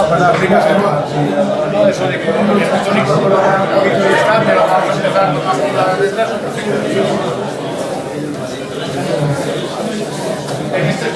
Para aplicarse no, eso de que esto ni incorpora un poquito de stand, pero vamos a empezar con las letras. En este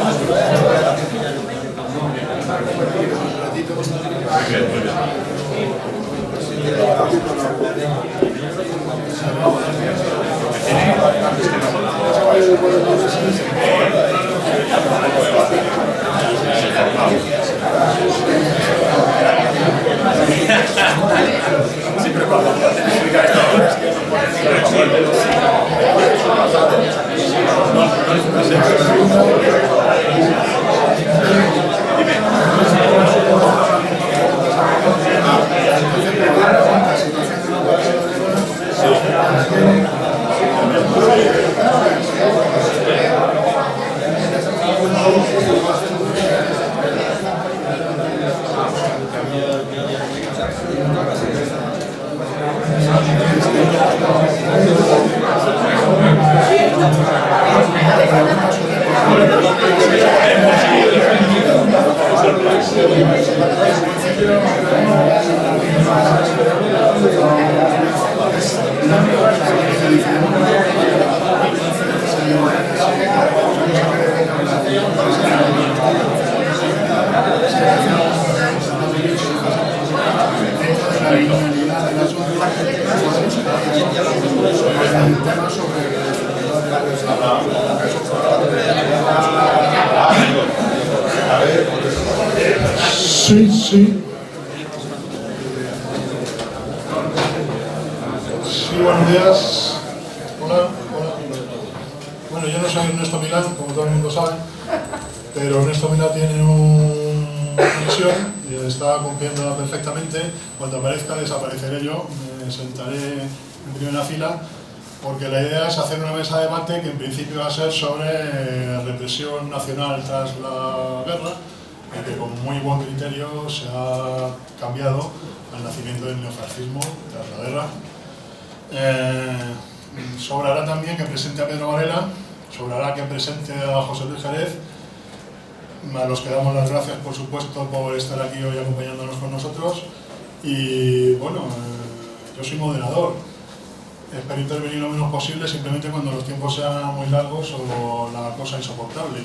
siempre cuando explicar esto es que Sí, buenos días. Hola. Bueno, yo no soy Ernesto Milán, como todo el mundo sabe, pero Ernesto Milán tiene una misión y está cumpliéndola perfectamente. Cuando aparezca, desapareceré yo, me sentaré en primera fila, porque la idea es hacer una mesa de debate que en principio va a ser sobre represión nacional tras la guerra, que con muy buen criterio se ha cambiado al nacimiento del neofascismo tras la guerra. Sobrará también que presente a Pedro Varela, sobrará que presente a José Luis Jerez, a los que damos las gracias, por supuesto, por estar aquí hoy acompañándonos con nosotros. Y bueno, yo soy moderador, espero intervenir lo menos posible, simplemente cuando los tiempos sean muy largos o la cosa insoportable.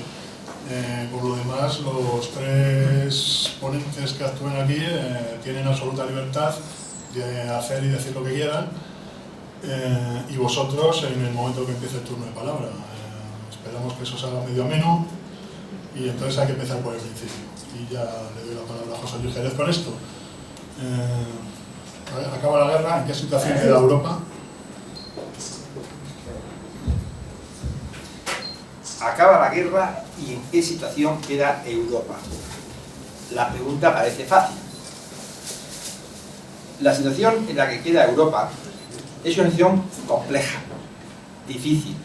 Por lo demás, los tres ponentes que actúen aquí tienen absoluta libertad de hacer y decir lo que quieran, y vosotros en el momento que empiece el turno de palabra. Esperamos que eso se haga medio ameno y entonces hay que empezar por el principio. Y ya le doy la palabra a José Luis Jerez con esto. Acaba la guerra, ¿en qué situación queda Europa? Acaba la guerra y en qué situación queda Europa. La pregunta parece fácil. La situación en la que queda Europa es una situación compleja, difícil,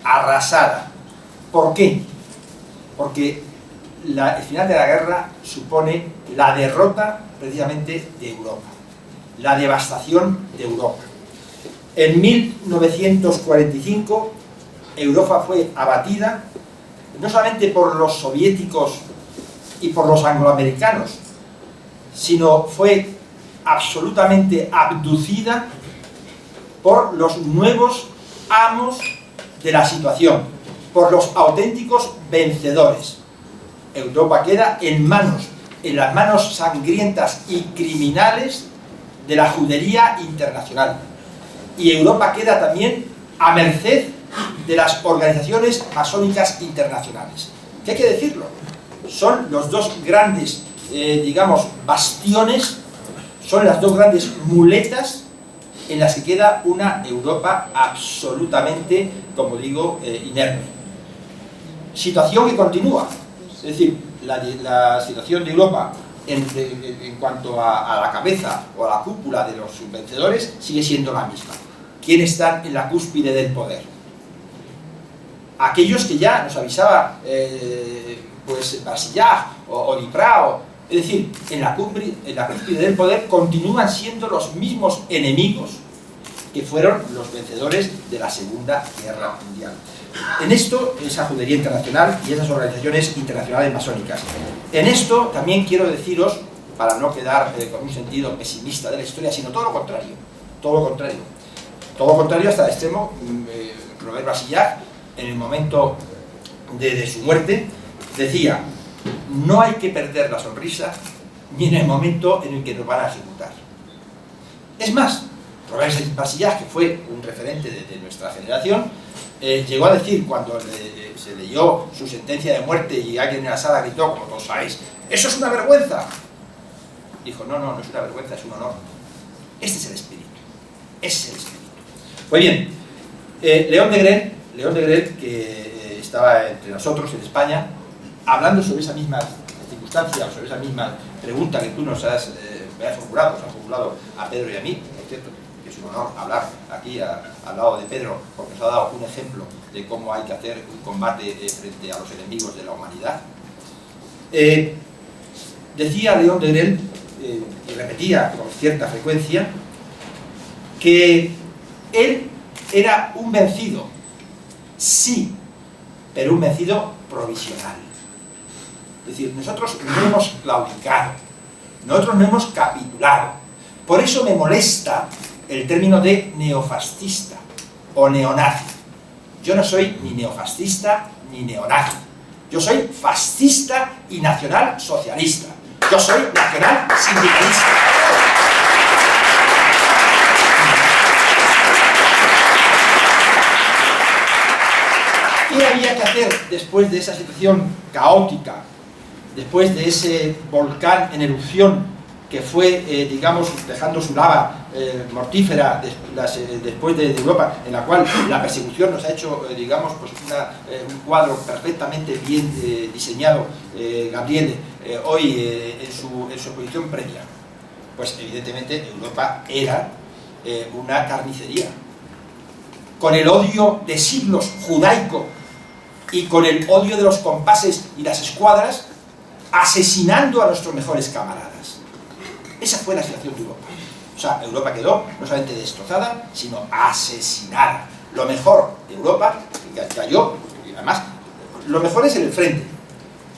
arrasada. ¿Por qué? Porque el final de la guerra supone la derrota precisamente de Europa, la devastación de Europa. En 1945 Europa fue abatida no solamente por los soviéticos y por los angloamericanos, sino fue absolutamente abducida por los nuevos amos de la situación, por los auténticos vencedores. Europa queda en las manos sangrientas y criminales de la judería internacional. Y Europa queda también a merced de las organizaciones masónicas internacionales. ¿Qué hay que decirlo? Son los dos grandes, digamos, bastiones, son las dos grandes muletas en las que queda una Europa absolutamente, como digo, inerme. Situación que continúa, es decir, la situación de Europa en cuanto a la cabeza o a la cúpula de los vencedores sigue siendo la misma. ¿Quiénes están en la cúspide del poder? Aquellos que ya nos avisaba pues Brasillac o Diprat, es decir, en la cúspide del poder continúan siendo los mismos enemigos que fueron los vencedores de la Segunda Guerra Mundial. En esto, esa judería internacional y esas organizaciones internacionales masónicas. En esto también quiero deciros, para no quedar con un sentido pesimista de la historia, sino todo lo contrario, todo lo contrario. Todo lo contrario hasta el extremo. Robert Brasillach, en el momento de su muerte, decía: no hay que perder la sonrisa ni en el momento en el que nos van a ejecutar. Es más, Robert Brasillach, que fue un referente de nuestra generación, llegó a decir, cuando se leyó su sentencia de muerte y alguien en la sala gritó, como todos sabéis, ¡eso es una vergüenza! Dijo: no, no, no es una vergüenza, es un honor. Este es el espíritu. Ese es el espíritu. Pues bien, León Degrelle, que estaba entre nosotros en España, hablando sobre esa misma circunstancia, sobre esa misma pregunta que tú me has formulado a Pedro y a mí, por cierto, que es un honor hablar aquí al lado de Pedro, porque nos ha dado un ejemplo de cómo hay que hacer un combate frente a los enemigos de la humanidad. Decía León Degrelle, y repetía con cierta frecuencia, que él era un vencido, sí, pero un vencido provisional. Es decir, nosotros no hemos claudicado, nosotros no hemos capitulado. Por eso me molesta el término de neofascista o neonazi. Yo no soy ni neofascista ni neonazi. Yo soy fascista y nacional socialista. Yo soy nacional sindicalista. ¿Qué había que hacer después de esa situación caótica, después de ese volcán en erupción que fue, digamos, dejando su lava mortífera después de Europa, en la cual la persecución nos ha hecho, digamos, pues un cuadro perfectamente bien diseñado, Gabriele, hoy en su exposición previa? Pues evidentemente Europa era una carnicería, con el odio de siglos judaico y con el odio de los compases y las escuadras, asesinando a nuestros mejores camaradas. Esa fue la situación de Europa. O sea, Europa quedó no solamente destrozada, sino asesinada. Lo mejor de Europa cayó, y además, lo mejor es en el frente.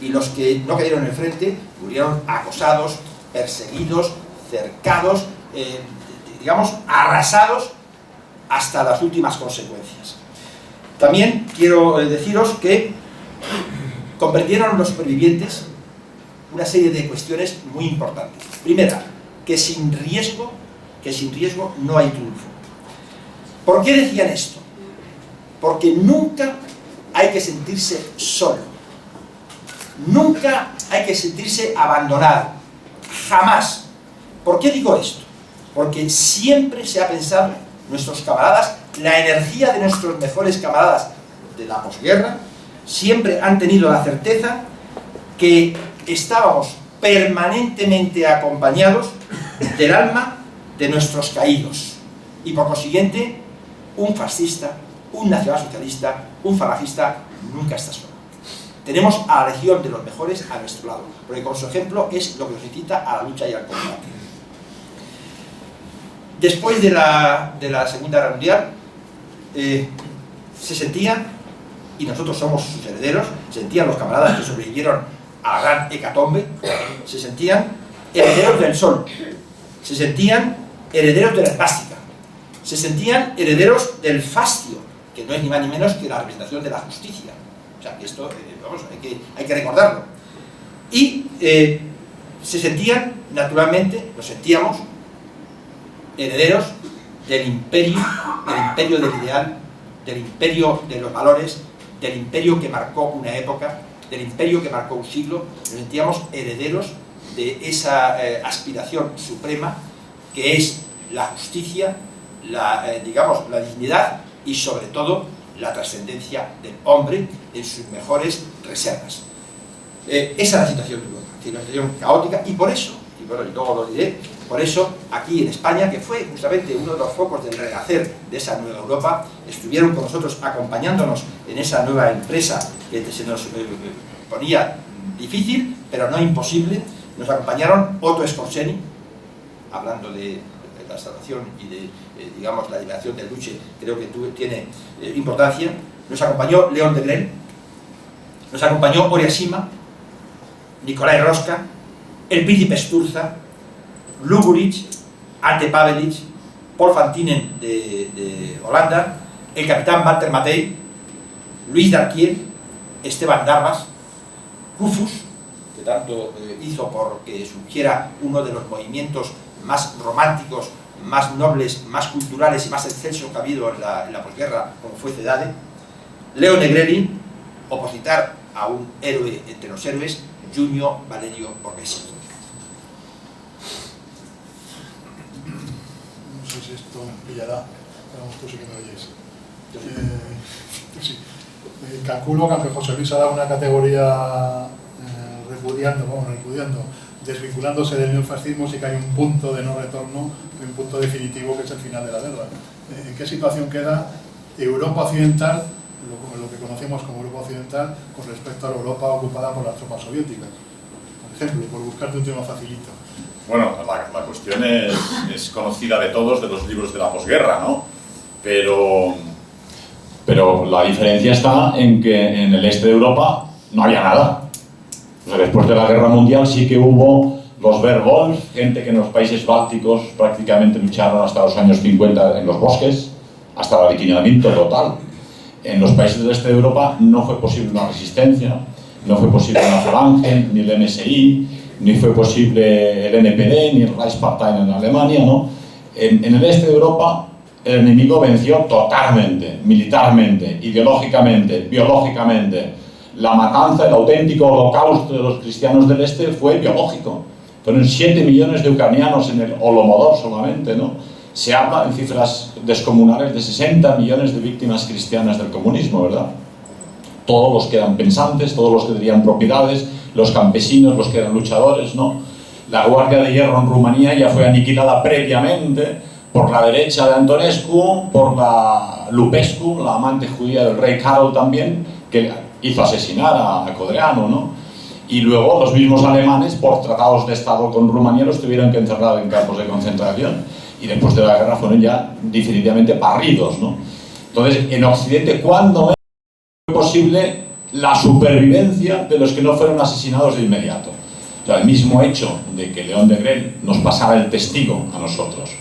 Y los que no cayeron en el frente murieron acosados, perseguidos, cercados, digamos, arrasados hasta las últimas consecuencias. También quiero deciros que comprendieron los supervivientes una serie de cuestiones muy importantes. Primera, que sin riesgo no hay triunfo. ¿Por qué decían esto? Porque nunca hay que sentirse solo. Nunca hay que sentirse abandonado. Jamás. ¿Por qué digo esto? Porque siempre se ha pensado, nuestros camaradas, la energía de nuestros mejores camaradas de la posguerra, siempre han tenido la certeza que estábamos permanentemente acompañados del alma de nuestros caídos. Y por consiguiente, un fascista, un nacionalsocialista, un falangista nunca está solo. Tenemos a la legión de los mejores a nuestro lado, porque con su ejemplo es lo que nos incita a la lucha y al combate. Después de la Segunda Guerra Mundial, se sentían, y nosotros somos sus herederos, sentían los camaradas que sobrevivieron a la gran hecatombe, se sentían herederos del sol, se sentían herederos de la espástica, se sentían herederos del fascio, que no es ni más ni menos que la representación de la justicia. O sea, que esto, vamos, hay que recordarlo. Y se sentían, naturalmente, nos sentíamos herederos del imperio del ideal, del imperio de los valores, del imperio que marcó una época, del imperio que marcó un siglo. Nos sentíamos herederos de esa aspiración suprema que es la justicia, digamos, la dignidad y sobre todo la trascendencia del hombre en sus mejores reservas. Esa es la situación de Europa, una situación caótica, y por eso, y bueno, y luego lo diré, por eso aquí en España, que fue justamente uno de los focos del renacer de esa nueva Europa, estuvieron con nosotros acompañándonos en esa nueva empresa que se nos ponía difícil, pero no imposible. Nos acompañaron Otto Skorzeny, hablando de instalación y de, digamos, la liberación del Duce, creo que tiene importancia. Nos acompañó León de Grel, nos acompañó Oriasima, Nicolai Rosca, el príncipe Sturza, Lugurich, Ante Pavelic, Paul Fantinen de Holanda, el capitán Walter Matthey, Luis Darquier, Esteban Darbas, Rufus, que tanto hizo porque surgiera uno de los movimientos más románticos, más nobles, más culturales y más excelsos que ha habido en la posguerra, como fue Cedade, Leo Negrelli, opositar a un héroe entre los héroes, Junio Valerio Borghesi. No sé si esto me pillará, vamos, tú sí que me oyes. Sí. Calculo que aunque José Luis ha dado una categoría repudiando, desvinculándose del neofascismo, sí que hay un punto de no retorno, un punto definitivo que es el final de la guerra. ¿En qué situación queda Europa Occidental, lo que conocemos como Europa Occidental, con respecto a la Europa ocupada por las tropas soviéticas? Por ejemplo, por buscarte un tema facilito. Bueno, la cuestión es conocida de todos, de los libros de la posguerra, ¿no? Pero la diferencia está en que en el este de Europa no había nada. O sea, después de la Guerra Mundial sí que hubo los Verwolf, gente que en los países bálticos prácticamente lucharon hasta los años 50 en los bosques, hasta el aniquilamiento total. En los países del este de Europa no fue posible una resistencia, no fue posible una falange, ni el MSI, ni fue posible el NPD, ni el Reichspartei en Alemania, ¿no? En el este de Europa el enemigo venció totalmente, militarmente, ideológicamente, biológicamente. La matanza, el auténtico holocausto de los cristianos del este fue biológico. Fueron 7 millones de ucranianos en el Holodomor solamente, ¿no? Se habla en cifras descomunales de 60 millones de víctimas cristianas del comunismo, ¿verdad? Todos los que eran pensantes, todos los que tenían propiedades, los campesinos, los que eran luchadores, ¿no? La Guardia de Hierro en Rumanía ya fue aniquilada previamente por la derecha de Antonescu, por la Lupescu, la amante judía del rey Carol también, que hizo asesinar a Codreanu, ¿no? Y luego los mismos alemanes, por tratados de Estado con Rumanía, los tuvieron que encerrar en campos de concentración. Y después de la guerra fueron ya definitivamente parridos, ¿no? Entonces, en Occidente, ¿cuándo fue posible la supervivencia de los que no fueron asesinados de inmediato? O sea, el mismo hecho de que León de Grel nos pasara el testigo a nosotros,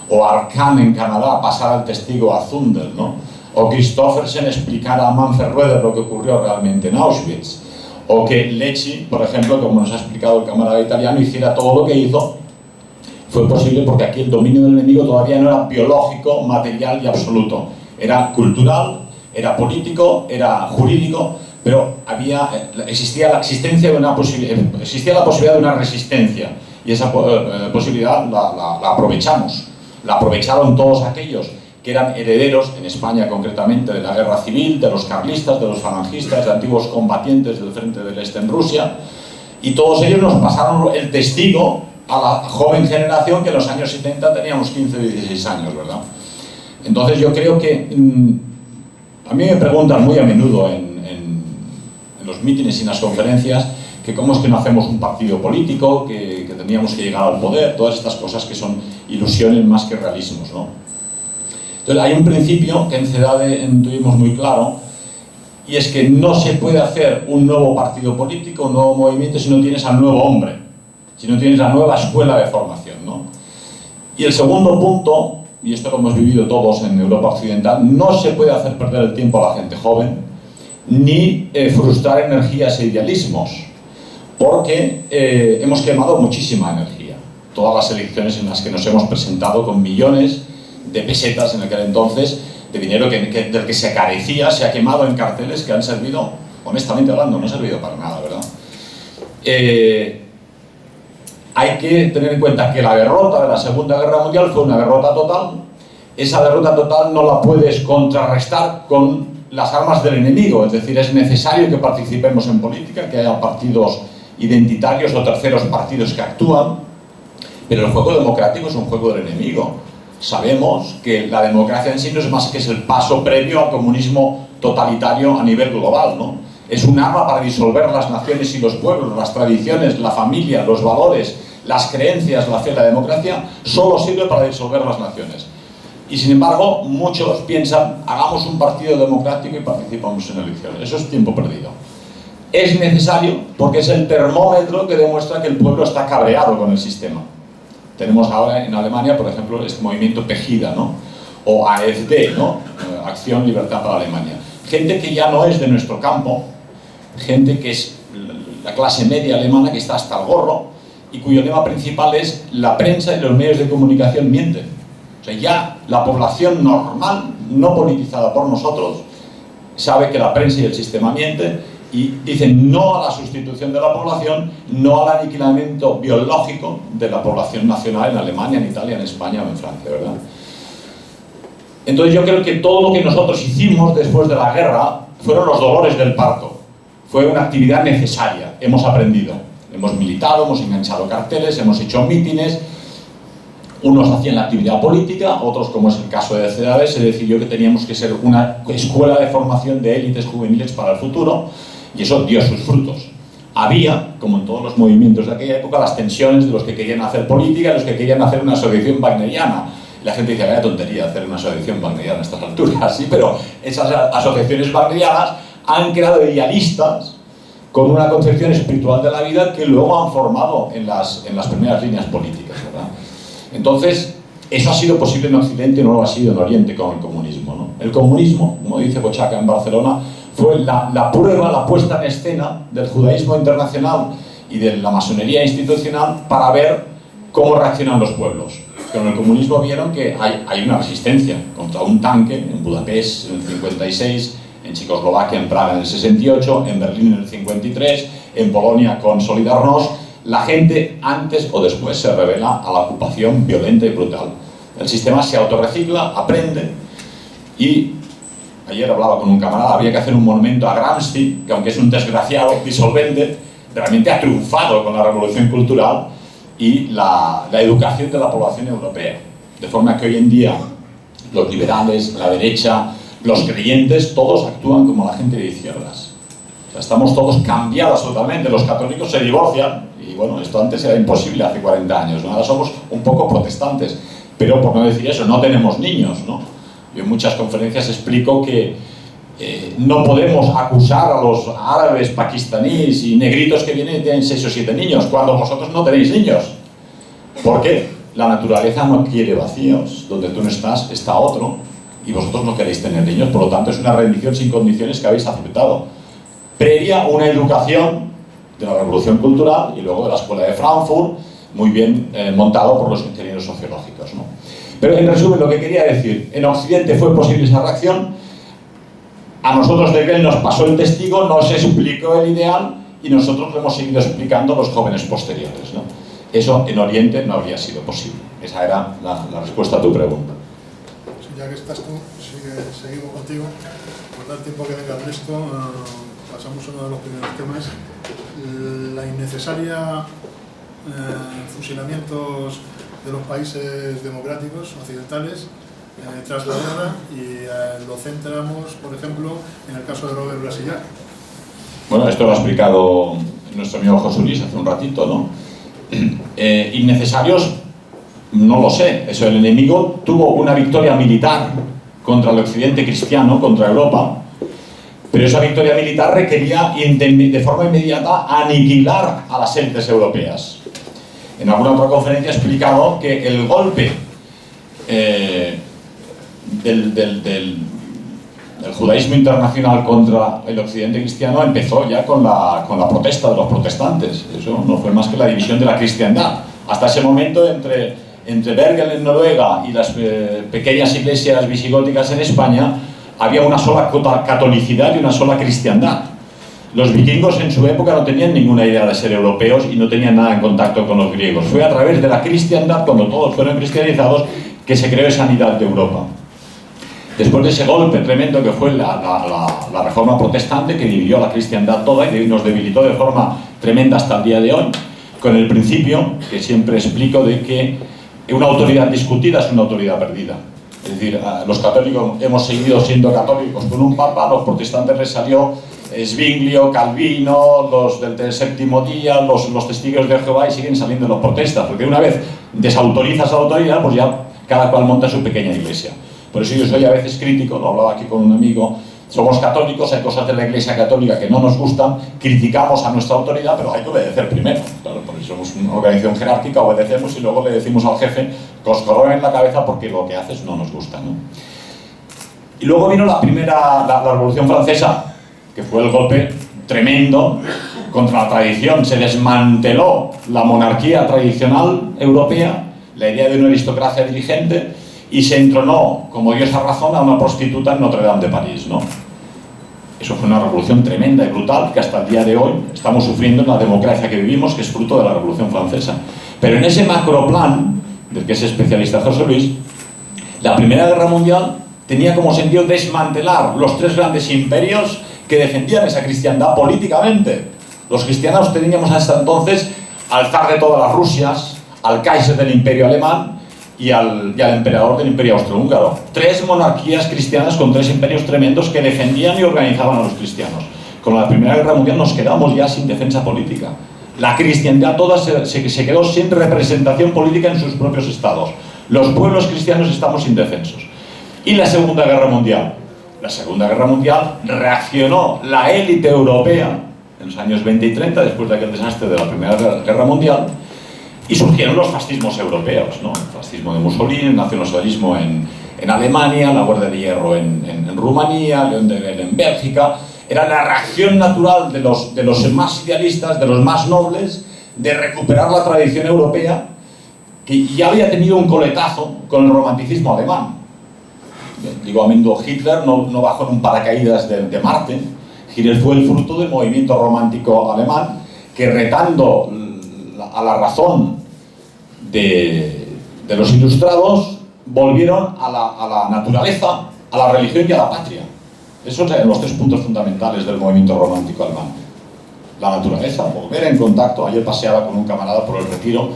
o Arcan en Canadá pasara el testigo a Zundel, ¿no? O Christoffersen explicara a Manfred Röder lo que ocurrió realmente en Auschwitz, o que Lecce, por ejemplo, como nos ha explicado el camarada italiano, hiciera todo lo que hizo, fue posible porque aquí el dominio del enemigo todavía no era biológico, material y absoluto. Era cultural, era político, era jurídico, pero existía la posibilidad de una resistencia, y esa posibilidad la aprovechamos. La aprovecharon todos aquellos que eran herederos, en España concretamente, de la guerra civil, de los carlistas, de los falangistas, de antiguos combatientes del Frente del Este en Rusia, y todos ellos nos pasaron el testigo a la joven generación que en los años 70 teníamos 15 o 16 años, ¿verdad? Entonces yo creo que a mí me preguntan muy a menudo en los mítines y en las conferencias que cómo es que no hacemos un partido político, que teníamos que llegar al poder, todas estas cosas que son ilusiones más que realismos, ¿no? Entonces hay un principio que en CEDADE tuvimos muy claro, y es que no se puede hacer un nuevo partido político, un nuevo movimiento, si no tienes al nuevo hombre, si no tienes la nueva escuela de formación, ¿no? Y el segundo punto, y esto lo hemos vivido todos en Europa Occidental, no se puede hacer perder el tiempo a la gente joven, ni frustrar energías e idealismos, porque hemos quemado muchísima energía. Todas las elecciones en las que nos hemos presentado con millones de pesetas en aquel entonces, de dinero del que se carecía, se ha quemado en carteles que han servido, honestamente hablando, no ha servido para nada, ¿verdad? Hay que tener en cuenta que la derrota de la Segunda Guerra Mundial fue una derrota total. Esa derrota total no la puedes contrarrestar con las armas del enemigo, es decir, es necesario que participemos en política, que haya partidos identitarios o terceros partidos que actúan, pero el juego democrático es un juego del enemigo. Sabemos que la democracia en sí no es más que es el paso previo al comunismo totalitario a nivel global, ¿no? Es un arma para disolver las naciones y los pueblos, las tradiciones, la familia, los valores, las creencias, la fe, la democracia, solo sirve para disolver las naciones. Y sin embargo, muchos piensan, hagamos un partido democrático y participamos en elecciones. Eso es tiempo perdido. Es necesario porque es el termómetro que demuestra que el pueblo está cabreado con el sistema. Tenemos ahora en Alemania, por ejemplo, este movimiento Pegida, ¿no? O AfD, ¿no? Acción Libertad para Alemania. Gente que ya no es de nuestro campo, gente que es la clase media alemana que está hasta el gorro y cuyo lema principal es la prensa y los medios de comunicación mienten. O sea, ya la población normal, no politizada por nosotros, sabe que la prensa y el sistema mienten y dicen no a la sustitución de la población, no al aniquilamiento biológico de la población nacional en Alemania, en Italia, en España o en Francia, ¿verdad? Entonces yo creo que todo lo que nosotros hicimos después de la guerra fueron los dolores del parto. Fue una actividad necesaria, hemos aprendido, hemos militado, hemos enganchado carteles, hemos hecho mítines. Unos hacían la actividad política, otros, como es el caso de CEDADES, se decidió que teníamos que ser una escuela de formación de élites juveniles para el futuro, y eso dio sus frutos. Había, como en todos los movimientos de aquella época, las tensiones de los que querían hacer política y los que querían hacer una asociación wagneriana. Y la gente dice, vaya tontería hacer una asociación wagneriana a estas alturas, sí, pero esas asociaciones wagnerianas han creado idealistas con una concepción espiritual de la vida que luego han formado en las primeras líneas políticas, ¿verdad? Entonces, eso ha sido posible en Occidente y no lo ha sido en Oriente con el comunismo, ¿no? El comunismo, como dice Bochaca en Barcelona, fue la prueba, la puesta en escena del judaísmo internacional y de la masonería institucional para ver cómo reaccionan los pueblos. Con el comunismo vieron que hay una resistencia contra un tanque en Budapest en el 56, en Checoslovaquia, en Praga en el 68, en Berlín en el 53, en Polonia con Solidarność. La gente antes o después se revela a la ocupación violenta y brutal. El sistema se autorrecicla, aprende y ayer hablaba con un camarada, había que hacer un monumento a Gramsci, que aunque es un desgraciado, disolvente, realmente ha triunfado con la revolución cultural y la educación de la población europea. De forma que hoy en día los liberales, la derecha, los creyentes, todos actúan como la gente de izquierdas. O sea, estamos todos cambiados totalmente. Los católicos se divorcian. Y bueno, esto antes era imposible hace 40 años, ¿no? Ahora somos un poco protestantes, pero por no decir eso, no tenemos niños, ¿no? Yo en muchas conferencias explico que no podemos acusar a los árabes, pakistaníes y negritos que vienen y tienen 6 o 7 niños, cuando vosotros no tenéis niños. ¿Por qué? La naturaleza no quiere vacíos, donde tú no estás, está otro, y vosotros no queréis tener niños, por lo tanto es una rendición sin condiciones que habéis aceptado. Previa una educación de la revolución cultural y luego de la escuela de Frankfurt, muy bien montado por los ingenieros sociológicos, ¿no? Pero en resumen, lo que quería decir, en Occidente fue posible esa reacción, a nosotros de Gell nos pasó el testigo, nos explicó el ideal y nosotros lo hemos seguido explicando a los jóvenes posteriores, ¿no? Eso en Oriente no habría sido posible. Esa era la respuesta a tu pregunta. Sí, ya que estás tú, seguimos contigo. Por dar tiempo a que venga Ernesto, pasamos a uno de los primeros temas. La innecesaria fusilamientos de los países democráticos occidentales tras la guerra y lo centramos, por ejemplo, en el caso de Robert Brasillach. Bueno, esto lo ha explicado nuestro amigo José Luis hace un ratito, ¿no? Innecesarios, no lo sé. Eso, el enemigo tuvo una victoria militar contra el occidente cristiano, contra Europa, pero esa victoria militar requería de forma inmediata aniquilar a las élites europeas. En alguna otra conferencia he explicado que el golpe del judaísmo internacional contra el occidente cristiano empezó ya con la protesta de los protestantes. Eso no fue más que la división de la cristiandad. Hasta ese momento, entre Bergen en Noruega y las pequeñas iglesias visigóticas en España, había una sola catolicidad y una sola cristiandad. Los vikingos en su época no tenían ninguna idea de ser europeos y no tenían nada en contacto con los griegos. Fue a través de la cristiandad, cuando todos fueron cristianizados, que se creó esa unidad de Europa. Después de ese golpe tremendo que fue la reforma protestante, que dividió a la cristiandad toda y nos debilitó de forma tremenda hasta el día de hoy, con el principio, que siempre explico, de que una autoridad discutida es una autoridad perdida. Es decir, los católicos hemos seguido siendo católicos con un papa, a los protestantes les salió Zwinglio, Calvino, los del séptimo día, los testigos de Jehová, y siguen saliendo las protestas, porque una vez desautorizas a la autoridad, pues ya cada cual monta su pequeña iglesia. Por eso yo soy a veces crítico, lo hablaba aquí con un amigo, somos católicos, hay cosas de la Iglesia Católica que no nos gustan, criticamos a nuestra autoridad, pero hay que obedecer primero. Claro, porque somos una organización jerárquica, obedecemos y luego le decimos al jefe que os corroen en la cabeza porque lo que haces no nos gusta, ¿no? Y luego vino la Revolución Francesa, que fue el golpe tremendo contra la tradición. Se desmanteló la monarquía tradicional europea, la idea de una aristocracia dirigente, y se entronó como diosa razón a una prostituta en Notre Dame de París, ¿no? Eso fue una revolución tremenda y brutal que hasta el día de hoy estamos sufriendo en la democracia que vivimos, que es fruto de la Revolución Francesa. Pero en ese macroplan, del que es especialista José Luis, la Primera Guerra Mundial tenía como sentido desmantelar los tres grandes imperios que defendían esa cristiandad políticamente. Los cristianos teníamos hasta entonces al zar de todas las Rusias, al Kaiser del Imperio Alemán y al emperador del Imperio Austrohúngaro. Tres monarquías cristianas con tres imperios tremendos que defendían y organizaban a los cristianos. Con la Primera Guerra Mundial nos quedamos ya sin defensa política. La cristiandad toda se quedó sin representación política en sus propios estados. Los pueblos cristianos estamos indefensos. Y la Segunda Guerra Mundial. La Segunda Guerra Mundial reaccionó la élite europea en los años 20 y 30, después de aquel desastre de la Primera Guerra Mundial, y surgieron los fascismos europeos, ¿no? El fascismo de Mussolini, el nacionalsocialismo en Alemania, la Guardia de Hierro en Rumanía, León de Gel en Bélgica. Era la reacción natural de los más idealistas, de los más nobles, de recuperar la tradición europea, que ya había tenido un coletazo con el romanticismo alemán. Digo, amigo, Hitler no bajó en un paracaídas de Marte. Hitler fue el fruto del movimiento romántico alemán, que retando a la razón de los ilustrados, volvieron a la naturaleza, a la religión y a la patria. Esos eran los tres puntos fundamentales del movimiento romántico alemán. La naturaleza, volver en contacto. Ayer paseaba con un camarada por el Retiro.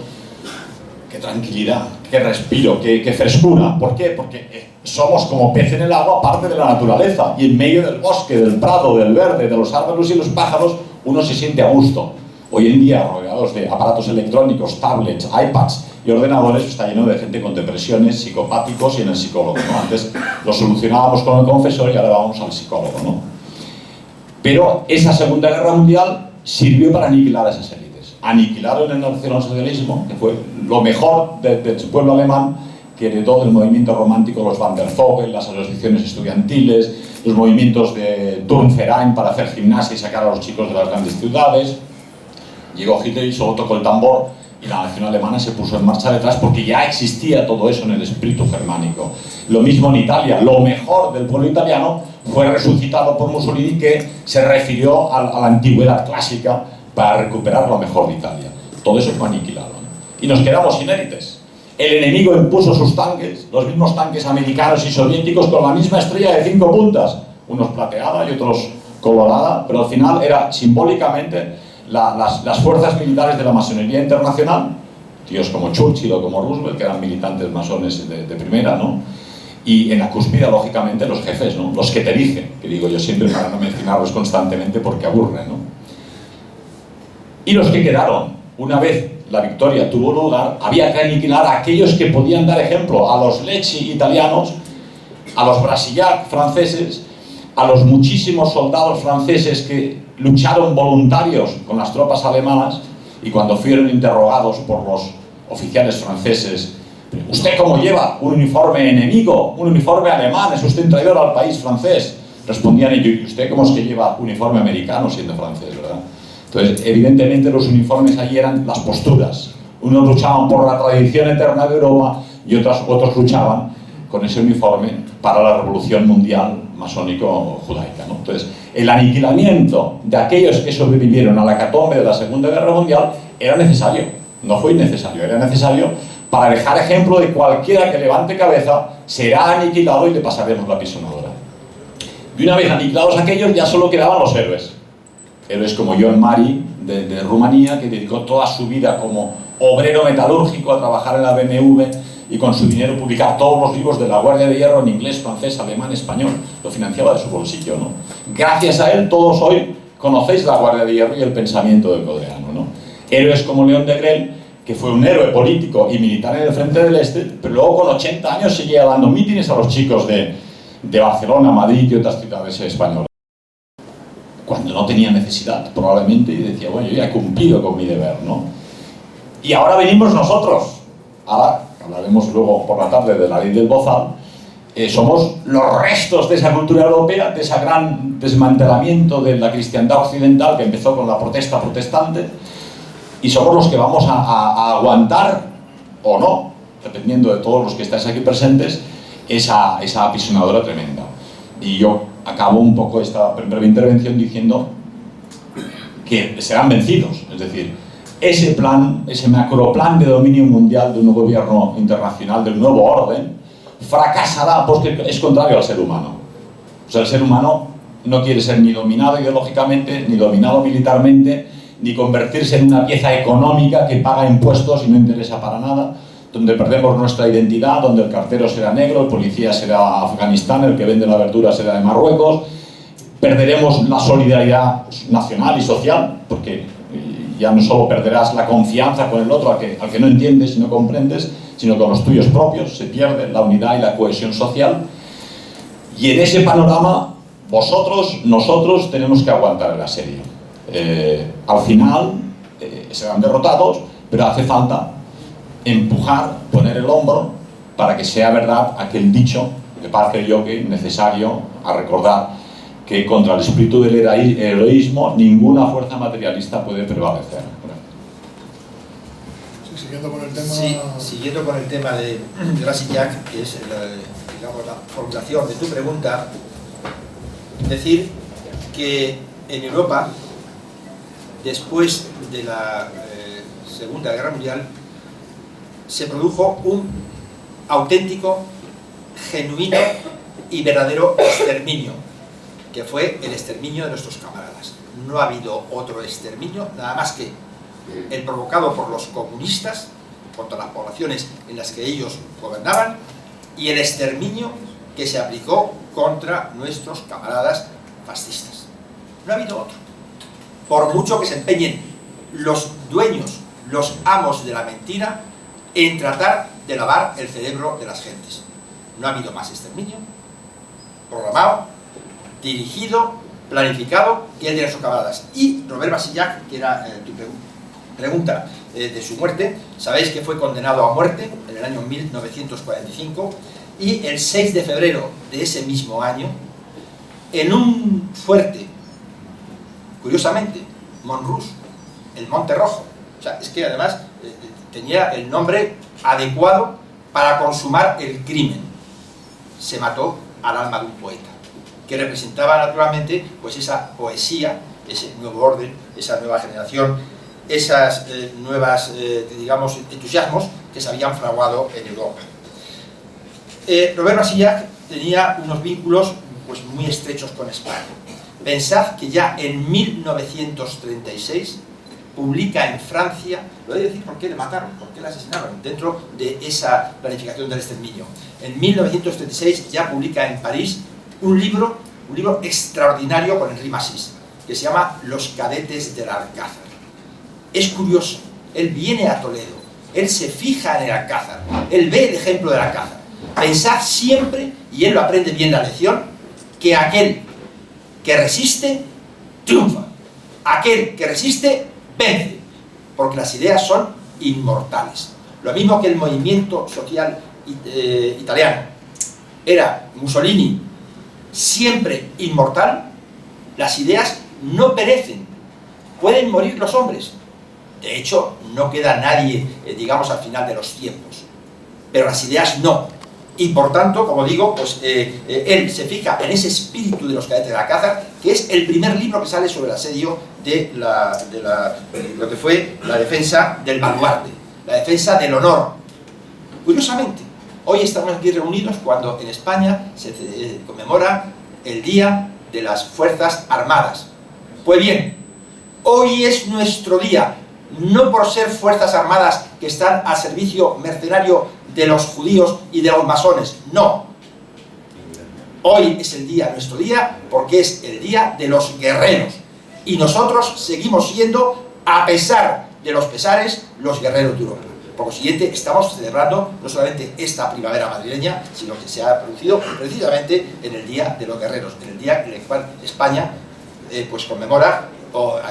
Qué tranquilidad, qué respiro, qué frescura. ¿Por qué? Porque somos como pez en el agua, parte de la naturaleza. Y en medio del bosque, del prado, del verde, de los árboles y los pájaros, uno se siente a gusto. Hoy en día, rodeados de aparatos electrónicos, tablets, iPads y ordenadores, está lleno de gente con depresiones, psicopáticos y en el psicólogo, ¿no? Antes lo solucionábamos con el confesor y ahora vamos al psicólogo, ¿no? Pero esa Segunda Guerra Mundial sirvió para aniquilar a esas élites. Aniquilaron el nacionalsocialismo, que fue lo mejor del pueblo alemán, que heredó del movimiento romántico los Van der Vogel, las asociaciones estudiantiles, los movimientos de Turnverein para hacer gimnasia y sacar a los chicos de las grandes ciudades. Llegó Hitler y solo tocó el tambor y la nación alemana se puso en marcha detrás porque ya existía todo eso en el espíritu germánico. Lo mismo en Italia. Lo mejor del pueblo italiano fue resucitado por Mussolini, que se refirió a la antigüedad clásica para recuperar lo mejor de Italia. Todo eso fue aniquilado, ¿no? Y nos quedamos inédites. El enemigo impuso sus tanques, los mismos tanques americanos y soviéticos con la misma estrella de 5 puntas, unos plateada y otros colorada, pero al final era simbólicamente las fuerzas militares de la masonería internacional, tíos como Churchill o como Roosevelt, que eran militantes masones de primera, ¿no? Y en la cúspide, lógicamente, los jefes, ¿no? Los que te dicen, que digo yo siempre para no mencionarlos constantemente porque aburren, ¿no? Y los que quedaron, una vez la victoria tuvo lugar, había que aniquilar a aquellos que podían dar ejemplo, a los Lecce italianos, a los Brasillac franceses, a los muchísimos soldados franceses que lucharon voluntarios con las tropas alemanas y cuando fueron interrogados por los oficiales franceses, ¿usted cómo lleva un uniforme enemigo, un uniforme alemán? ¿Es usted un traidor al país francés? Respondían ellos, ¿y usted cómo es que lleva uniforme americano siendo francés, verdad? Entonces, evidentemente los uniformes allí eran las posturas. Unos luchaban por la tradición eterna de Europa y otros luchaban con ese uniforme para la revolución mundial masónico-judaica, ¿no? Entonces, el aniquilamiento de aquellos que sobrevivieron a la hecatombe de la Segunda Guerra Mundial era necesario, no fue innecesario, era necesario para dejar ejemplo de cualquiera que levante cabeza será aniquilado y le pasaremos la pisonadora. Y una vez aniquilados aquellos, ya solo quedaban los héroes. Héroes como John Mari, de Rumanía, que dedicó toda su vida como obrero metalúrgico a trabajar en la BMW, y con su dinero publicar todos los libros de la Guardia de Hierro en inglés, francés, alemán, español. Lo financiaba de su bolsillo, ¿no? Gracias a él, todos hoy conocéis la Guardia de Hierro y el pensamiento de Codreanu, ¿no? Héroes como León de Grell, que fue un héroe político y militar en el Frente del Este, pero luego con 80 años seguía dando mítines a los chicos de Barcelona, Madrid y otras ciudades españolas. Cuando no tenía necesidad, probablemente, y decía, bueno, yo ya he cumplido con mi deber, ¿no? Y ahora venimos nosotros, ahora hablaremos luego por la tarde de la ley del Bozal, somos los restos de esa cultura europea, de ese gran desmantelamiento de la cristiandad occidental que empezó con la protesta protestante, y somos los que vamos a aguantar, o no, dependiendo de todos los que estáis aquí presentes, esa apisonadora tremenda. Y yo acabo un poco esta breve intervención diciendo que serán vencidos, es decir, ese plan, ese macroplan de dominio mundial de un gobierno internacional, del nuevo orden, fracasará porque es contrario al ser humano. O sea, el ser humano no quiere ser ni dominado ideológicamente, ni dominado militarmente, ni convertirse en una pieza económica que paga impuestos y no interesa para nada, donde perdemos nuestra identidad, donde el cartero será negro, el policía será Afganistán, el que vende la verdura será de Marruecos, perderemos la solidaridad nacional y social, porque ya no solo perderás la confianza con el otro, al que no entiendes y no comprendes, sino con los tuyos propios, se pierde la unidad y la cohesión social. Y en ese panorama, nosotros tenemos que aguantar el asedio. Al final serán derrotados, pero hace falta empujar, poner el hombro para que sea verdad aquel dicho de Parker Yockey necesario a recordar, que contra el espíritu del heroísmo ninguna fuerza materialista puede prevalecer. Sí, siguiendo con el tema... Sí, siguiendo con el tema de Grasillac, que es digamos, la formulación de tu pregunta, decir que en Europa, después de la Segunda Guerra Mundial, se produjo un auténtico, genuino y verdadero exterminio, que fue el exterminio de nuestros camaradas. No ha habido otro exterminio, nada más que el provocado por los comunistas contra las poblaciones en las que ellos gobernaban, y el exterminio que se aplicó contra nuestros camaradas fascistas. No ha habido otro. Por mucho que se empeñen los dueños, los amos de la mentira, en tratar de lavar el cerebro de las gentes. No ha habido más exterminio programado, dirigido, planificado, que el de nuestros camaradas. Y Robert Basillac, que era tu pregunta de su muerte, sabéis que fue condenado a muerte en el año 1945, y el 6 de febrero de ese mismo año, en un fuerte, curiosamente, Montrouge, el Monte Rojo, o sea, es que además tenía el nombre adecuado para consumar el crimen, se mató al alma de un poeta, que representaba naturalmente pues esa poesía, ese nuevo orden, esa nueva generación, esas nuevas, digamos, entusiasmos que se habían fraguado en Europa. Robert Basillac tenía unos vínculos pues muy estrechos con España. Pensad que ya en 1936 publica en Francia, lo voy a decir por qué le mataron, por qué le asesinaron, dentro de esa planificación del exterminio. En 1936 ya publica en París un libro extraordinario con Henri Massis, que se llama Los cadetes del Alcázar. Es curioso, él viene a Toledo, él se fija en el Alcázar, él ve el ejemplo del Alcázar. Pensad siempre, y él lo aprende bien la lección, que aquel que resiste, triunfa. Aquel que resiste, vence. Porque las ideas son inmortales. Lo mismo que el movimiento social italiano era Mussolini siempre inmortal, las ideas no perecen. Pueden morir los hombres. De hecho, no queda nadie, digamos, al final de los tiempos. Pero las ideas no. Y por tanto, como digo, pues él se fija en ese espíritu de los cadetes del Alcázar, que es el primer libro que sale sobre el asedio de lo que fue la defensa del baluarte, la defensa del honor. Curiosamente, hoy estamos aquí reunidos cuando en España se conmemora el Día de las Fuerzas Armadas. Pues bien, hoy es nuestro día, no por ser fuerzas armadas que están al servicio mercenario de los judíos y de los masones. No. Hoy es el día, nuestro día, porque es el día de los guerreros. Y nosotros seguimos siendo, a pesar de los pesares, los guerreros de Europa. Por consiguiente, estamos celebrando no solamente esta primavera madrileña, sino que se ha producido precisamente en el Día de los Guerreros, en el día en el cual España pues conmemora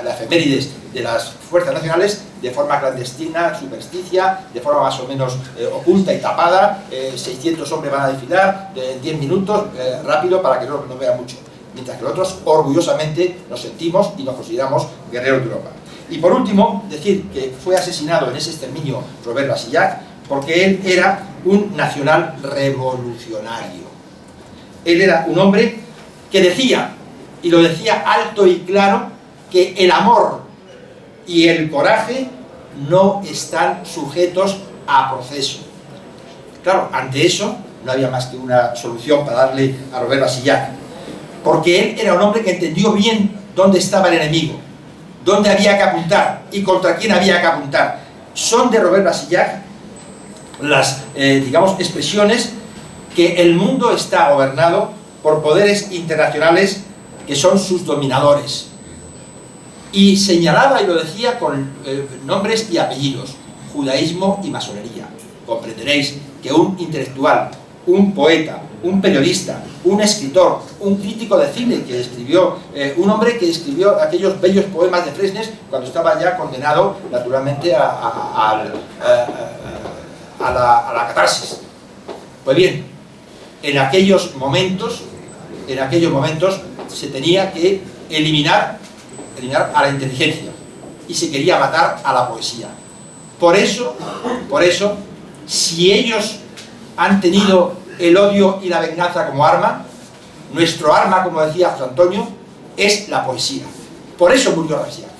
la efemérides de las fuerzas nacionales de forma clandestina, supersticia, de forma más o menos oculta y tapada. 600 hombres van a desfilar en 10 minutos, rápido, para que no vean mucho. Mientras que nosotros orgullosamente nos sentimos y nos consideramos guerreros de Europa. Y por último, decir que fue asesinado en ese exterminio Robert Basillac porque él era un nacional revolucionario. Él era un hombre que decía, y lo decía alto y claro, que el amor y el coraje no están sujetos a proceso. Claro, ante eso no había más que una solución para darle a Robert Basillac, porque él era un hombre que entendió bien dónde estaba el enemigo, dónde había que apuntar y contra quién había que apuntar. Son de Robert Basillac las, digamos, expresiones que el mundo está gobernado por poderes internacionales que son sus dominadores. Y señalaba y lo decía con nombres y apellidos: judaísmo y masonería. Comprenderéis que un intelectual, un poeta, un periodista, un escritor, un crítico de cine que escribió, un hombre que escribió aquellos bellos poemas de Fresnes cuando estaba ya condenado naturalmente a la catarsis. Pues bien, en aquellos momentos se tenía que eliminar a la inteligencia y se quería matar a la poesía. Por eso, si ellos han tenido el odio y la venganza como arma, nuestro arma, como decía José Antonio, es la poesía. Por eso murió Basillac.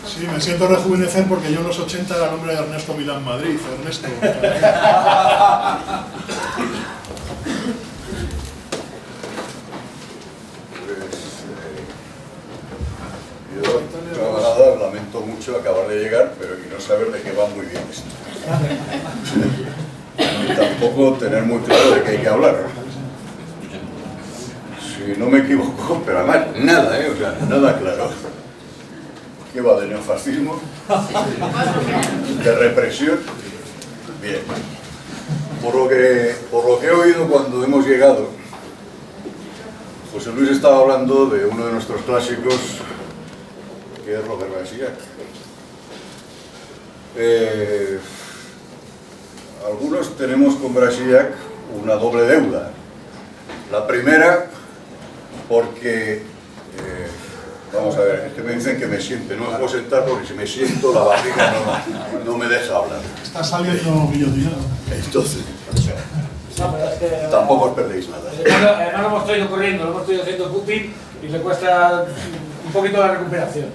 Sí, me siento rejuvenecer porque yo en los 80 era el nombre de Ernesto Milán Madrid. Ernesto. Yo lamento mucho acabar de llegar, pero y no saber de qué va muy bien esto. Y tampoco tener muy claro de qué hay que hablar. Si no me equivoco, pero además nada, o sea, nada claro. ¿Qué va de neofascismo? ¿De represión? Bien. Por lo que he oído cuando hemos llegado, José Luis estaba hablando de uno de nuestros clásicos, que es Robert Basillac. Algunos tenemos con Basillac una doble deuda. La primera, porque, vamos a ver, es que me dicen que me siente, no me puedo sentar porque si me siento la barriga no me deja hablar. Está saliendo guillotinado. Entonces, tampoco os perdéis nada. Además lo hemos traído corriendo, lo hemos traído haciendo puppy y le cuesta un poquito la recuperación.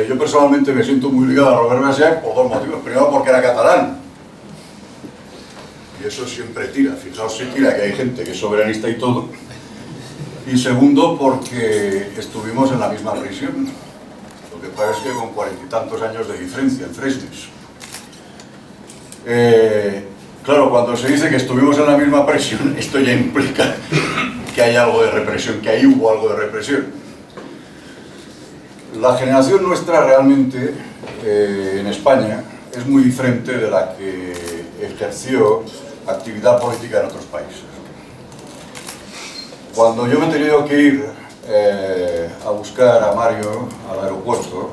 Yo personalmente me siento muy ligado a Robert Basillac por dos motivos. Primero, porque era catalán. Y eso siempre tira. Fijaos si tira, que hay gente que es soberanista y todo. Y segundo, porque estuvimos en la misma prisión. Lo que pasa es que con 40 y tantos años de diferencia en Fresnes. Claro, cuando se dice que estuvimos en la misma prisión, esto ya implica que hay algo de represión, que ahí hubo algo de represión. La generación nuestra realmente en España es muy diferente de la que ejerció actividad política en otros países. Cuando yo me he tenido que ir a buscar a Mario al aeropuerto,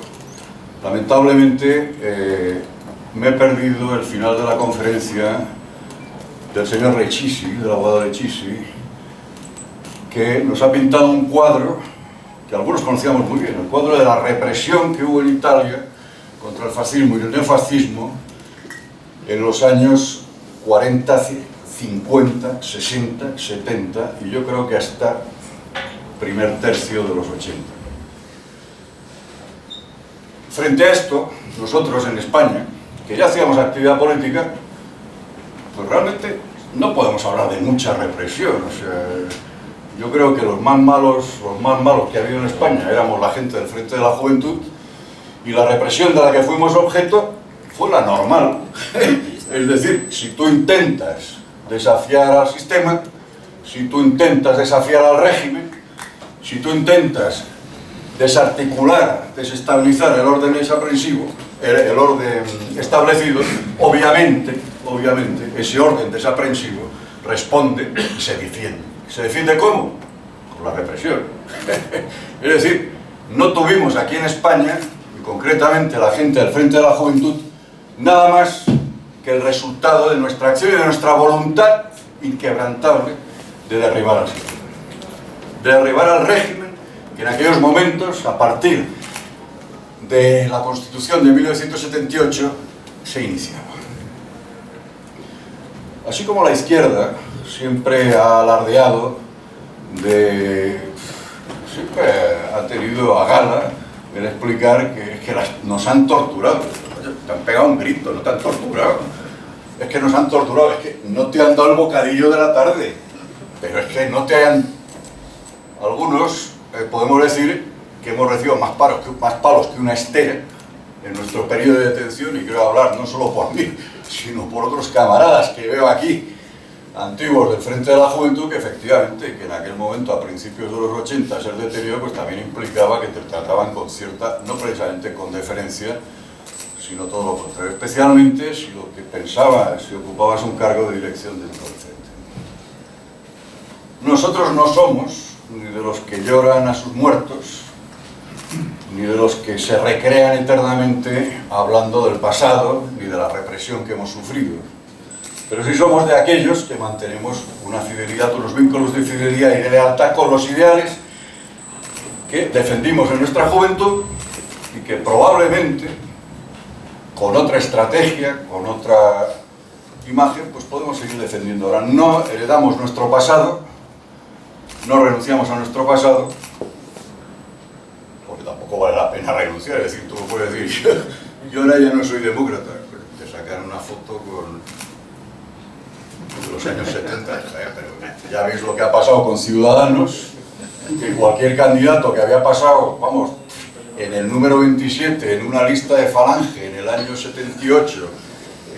lamentablemente me he perdido el final de la conferencia del señor Recisi, del abogado Recisi, que nos ha pintado un cuadro que algunos conocíamos muy bien, el cuadro de la represión que hubo en Italia contra el fascismo y el neofascismo en los años 40, 50, 60, 70 y yo creo que hasta primer tercio de los 80. Frente a esto, nosotros en España, que ya hacíamos actividad política, pues realmente no podemos hablar de mucha represión. O sea, yo creo que los más malos que ha habido en España éramos la gente del Frente de la Juventud, y la represión de la que fuimos objeto fue la normal. Es decir, si tú intentas desafiar al sistema, si tú intentas desafiar al régimen, si tú intentas desarticular, desestabilizar el orden desaprensivo, el orden establecido, obviamente, ese orden desaprensivo responde y se defiende. ¿Se defiende cómo? Con la represión. Es decir, no tuvimos aquí en España, y concretamente la gente del Frente de la Juventud, nada más que el resultado de nuestra acción y de nuestra voluntad inquebrantable de derribar al sistema, de derribar al régimen que en aquellos momentos, a partir de la Constitución de 1978, se iniciaba. Así como la izquierda siempre ha alardeado siempre ha tenido a gala el explicar que nos han torturado. Te han pegado un grito, no te han torturado. Es que nos han torturado, es que no te han dado el bocadillo de la tarde, pero es que no te hayan... Algunos podemos decir que hemos recibido más palos que una estera en nuestro periodo de detención, y quiero hablar no solo por mí, sino por otros camaradas que veo aquí, antiguos del Frente de la Juventud, que efectivamente, que en aquel momento, a principios de los 80, ser detenido, pues también implicaba que te trataban con cierta, no precisamente con deferencia, sino todo lo contrario, especialmente si lo que pensabas, si ocupabas un cargo de dirección dentro del Frente. Nosotros no somos ni de los que lloran a sus muertos, ni de los que se recrean eternamente hablando del pasado, ni de la represión que hemos sufrido. Pero sí somos de aquellos que mantenemos una fidelidad, unos vínculos de fidelidad y de lealtad con los ideales que defendimos en nuestra juventud, y que probablemente, con otra estrategia, con otra imagen, pues podemos seguir defendiendo. Ahora, no heredamos nuestro pasado, no renunciamos a nuestro pasado, porque tampoco vale la pena renunciar. Es decir, tú puedes decir, yo ahora ya no soy demócrata, te sacan una foto con los años 70, pero ya veis lo que ha pasado con Ciudadanos, que cualquier candidato que había pasado, vamos, en el número 27, en una lista de Falange, en el año 78,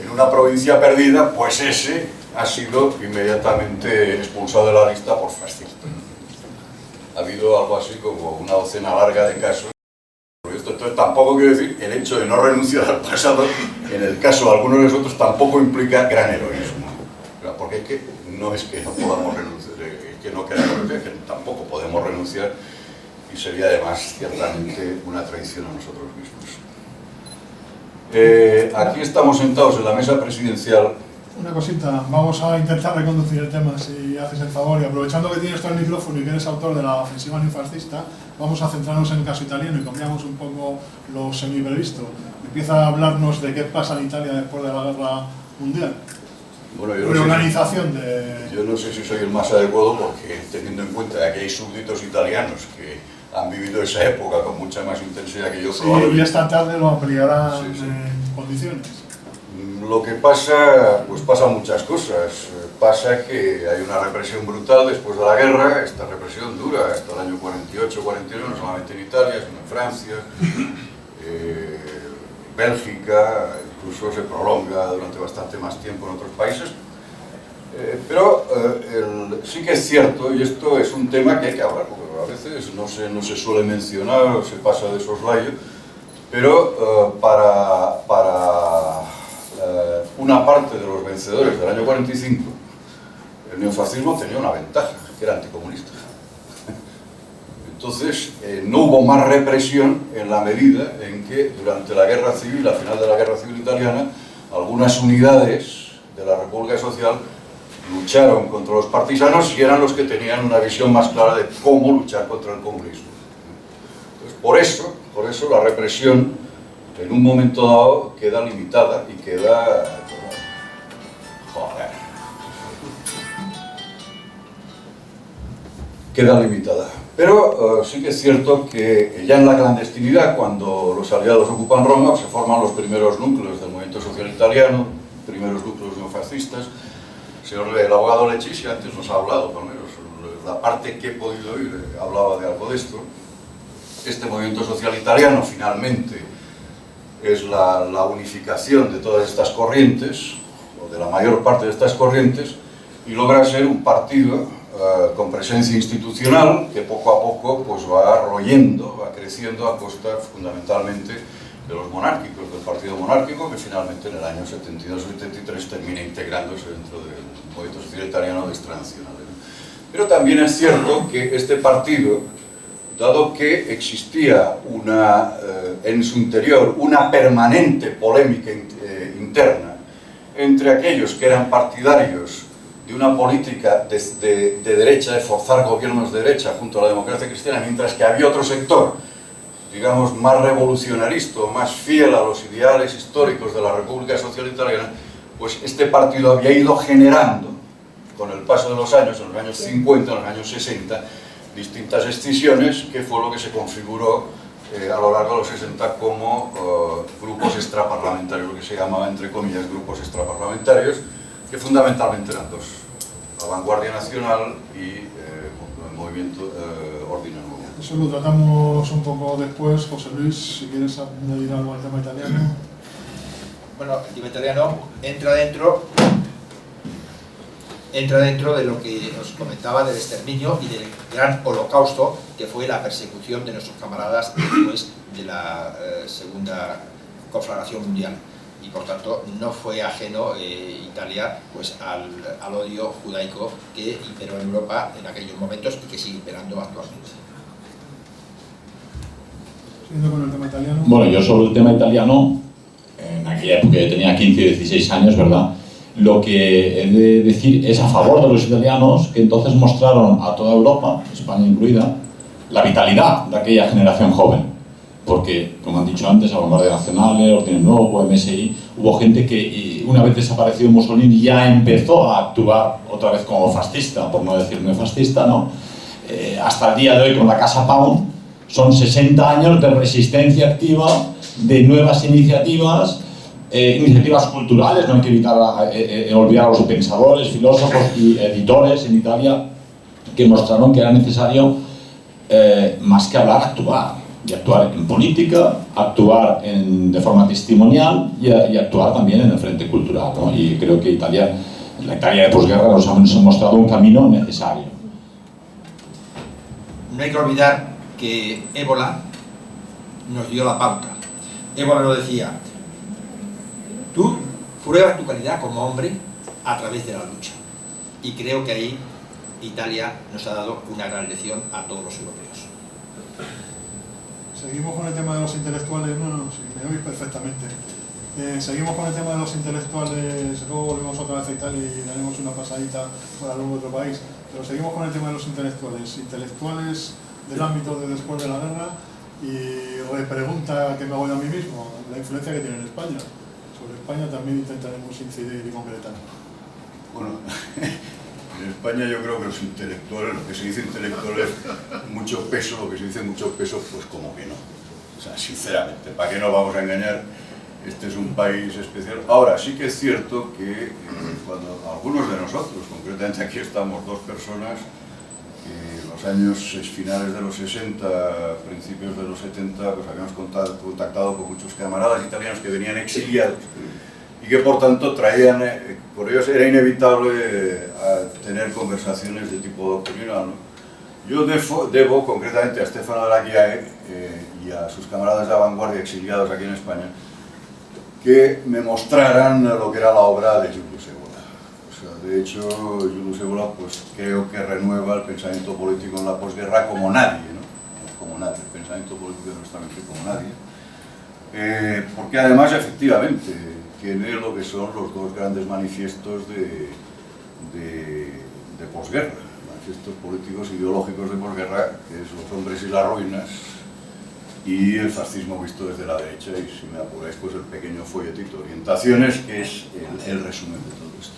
en una provincia perdida, pues ese ha sido inmediatamente expulsado de la lista por fascista. Ha habido algo así como una docena larga de casos. Entonces tampoco quiero decir, el hecho de no renunciar al pasado, en el caso de algunos de nosotros, tampoco implica gran heroísmo. Porque es que no es que no podamos renunciar, es que no queramos renunciar, es que tampoco podemos renunciar, y sería además ciertamente una traición a nosotros mismos. Aquí estamos sentados en la mesa presidencial. Una cosita, vamos a intentar reconducir el tema, si haces el favor, y aprovechando que tienes todo el micrófono y que eres autor de la ofensiva neofascista, vamos a centrarnos en el caso italiano y cambiamos un poco lo semiprevisto. Empieza a hablarnos de qué pasa en Italia después de la guerra mundial. Bueno, yo no sé si soy el más adecuado, porque teniendo en cuenta que hay súbditos italianos que han vivido esa época con mucha más intensidad que yo. Sí, y esta tarde lo ampliarán en condiciones. Lo que pasa, pues pasan muchas cosas. Pasa que hay una represión brutal después de la guerra. Esta represión dura hasta el año 48-49, no solamente en Italia, sino en Francia, Bélgica, incluso se prolonga durante bastante más tiempo en otros países. Pero sí que es cierto, y esto es un tema que hay que hablar, porque a veces no se suele mencionar o se pasa de soslayo, pero para una parte de los vencedores del año 45, el neofascismo tenía una ventaja, que era anticomunista. Entonces, no hubo más represión en la medida en que durante la guerra civil, a final de la guerra civil italiana, algunas unidades de la República Social lucharon contra los partisanos y eran los que tenían una visión más clara de cómo luchar contra el comunismo. Entonces, por eso la represión en un momento dado queda limitada y queda... queda limitada. Pero sí que es cierto que ya en la clandestinidad, cuando los aliados ocupan Roma, se forman los primeros núcleos del movimiento social italiano, primeros núcleos neofascistas, El abogado Lechisi antes nos ha hablado, por lo menos, la parte que he podido oír, hablaba de algo de esto. Este movimiento social italiano finalmente es la unificación de todas estas corrientes, o de la mayor parte de estas corrientes, y logra ser un partido con presencia institucional que poco a poco pues, va royendo, va creciendo a costa fundamentalmente de los monárquicos, del partido monárquico, que finalmente en el año 72-73 termina integrándose dentro del movimiento social italiano de extracción nacional. Pero también es cierto que este partido, dado que existía en su interior una permanente polémica interna entre aquellos que eran partidarios de una política de derecha, de forzar gobiernos de derecha junto a la democracia cristiana, mientras que había otro sector, digamos, más revolucionarista, más fiel a los ideales históricos de la República Social Italiana, pues este partido había ido generando, con el paso de los años, en los años 50, en los años 60, distintas escisiones, que fue lo que se configuró a lo largo de los 60 como grupos extraparlamentarios, lo que se llamaba, entre comillas, grupos extraparlamentarios, que fundamentalmente eran dos: la Vanguardia Nacional y el Movimiento Ordine Nuevo. Eso lo tratamos un poco después. José Luis, si quieres añadir algo al tema italiano. Bueno, el tema italiano entra dentro de lo que os comentaba del exterminio y del gran holocausto que fue la persecución de nuestros camaradas después de la Segunda Conflagración Mundial. Y por tanto no fue ajeno Italia pues, al odio judaico que imperó en Europa en aquellos momentos y que sigue imperando actualmente. Siguiendo con el tema italiano. Bueno, yo sobre el tema italiano, en aquella época yo tenía 15 o 16 años, ¿verdad? Lo que he de decir es a favor de los italianos, que entonces mostraron a toda Europa, España incluida, la vitalidad de aquella generación joven. Porque, como han dicho antes, la Vanguardia Nacional, Ordine Nuevo, MSI, hubo gente que, una vez desaparecido Mussolini, ya empezó a actuar otra vez como fascista, por no decir neofascista, ¿no? Hasta el día de hoy, con la Casa Pound, son 60 años de resistencia activa, de nuevas iniciativas, iniciativas culturales. No hay que evitar olvidar a los pensadores, filósofos y editores en Italia que mostraron que era necesario, más que hablar, actuar. Y actuar en política, actuar de forma testimonial y actuar también en el frente cultural, ¿no? Y creo que la Italia de posguerra nos ha mostrado un camino necesario. No hay que olvidar que Évola nos dio la pauta. Évola nos decía: tú pruebas tu calidad como hombre a través de la lucha. Y creo que ahí Italia nos ha dado una gran lección a todos los europeos. Seguimos con el tema de los intelectuales. No, si me oís perfectamente. Seguimos con el tema de los intelectuales. Luego volvemos otra vez a Italia y daremos una pasadita por algún otro país. Pero seguimos con el tema de los intelectuales. Intelectuales del ámbito de después de la guerra. Y repregunta que me hago yo a mí mismo, la influencia que tiene en España. Sobre España también intentaremos incidir y concretar. Bueno, en España yo creo que los intelectuales, lo que se dice intelectuales, mucho peso, lo que se dice mucho peso, pues como que no. O sea, sinceramente, ¿para qué nos vamos a engañar? Este es un país especial. Ahora, sí que es cierto que cuando algunos de nosotros, concretamente aquí estamos dos personas, en los años finales de los 60, principios de los 70, pues habíamos contactado con muchos camaradas italianos que venían exiliados y que por tanto traían, por ellos era inevitable tener conversaciones de tipo doctrinal, ¿no? Yo debo concretamente a Stefano Della Chiaia y a sus camaradas de la vanguardia exiliados aquí en España que me mostraran lo que era la obra de Julius Evola. O sea, de hecho, Julius Evola pues, creo que renueva el pensamiento político en la posguerra como nadie, ¿no? Como nadie, el pensamiento político de nuestra mente como nadie. Porque además, efectivamente, tiene lo que son los dos grandes manifiestos de posguerra, manifiestos políticos ideológicos de posguerra, que es Los hombres y las ruinas y El fascismo visto desde la derecha, y si me apuráis, pues el pequeño folletito Orientaciones, que es el resumen de todo esto.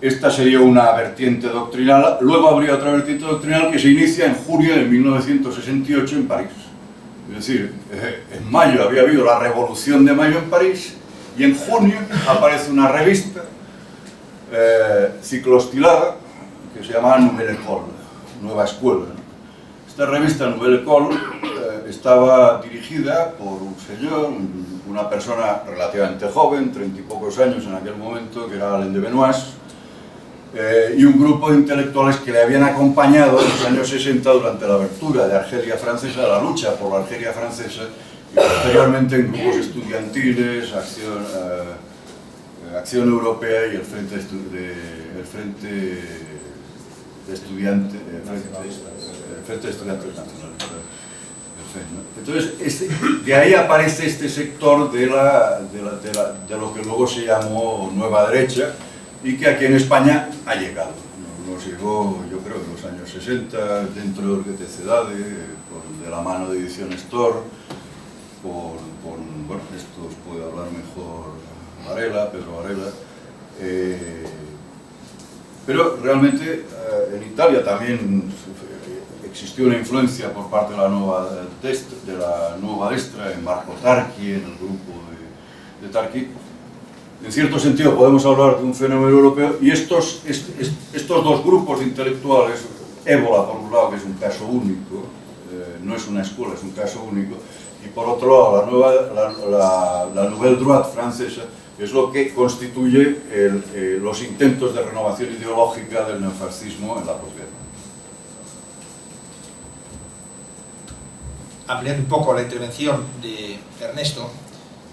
Esta sería una vertiente doctrinal. Luego habría otra vertiente doctrinal que se inicia en junio de 1968 en París. Es decir, en mayo había habido la Revolución de Mayo en París, y en junio aparece una revista cicloestilada que se llamaba Nouvelle École, Nueva Escuela, ¿no? Esta revista Nouvelle École estaba dirigida por un señor, una persona relativamente joven, 30 y pocos años en aquel momento, que era Alain de Benoist, y un grupo de intelectuales que le habían acompañado en los años 60 durante la abertura de Argelia francesa, la lucha por la Argelia francesa, y posteriormente en grupos estudiantiles, Acción Europea y el Frente Estudiantes Nacionales. Entonces, de ahí aparece este sector de lo que luego se llamó Nueva Derecha y que aquí en España ha llegado. Nos llegó, yo creo, en los años 60, dentro de Orguetecedade, de la mano de Ediciones Tor, bueno, esto os puede hablar mejor Pedro Varela, pero realmente en Italia también existió una influencia por parte de la nueva destra, en Marco Tarqui, en el grupo de Tarqui. En cierto sentido podemos hablar de un fenómeno europeo, y estos dos grupos de intelectuales, Ébola por un lado, que es un caso único, no es una escuela, es un caso único, y por otro lado la Nouvelle Droite francesa, es lo que constituye los intentos de renovación ideológica del neofascismo en la posguerra. Ampliando un poco la intervención de Ernesto,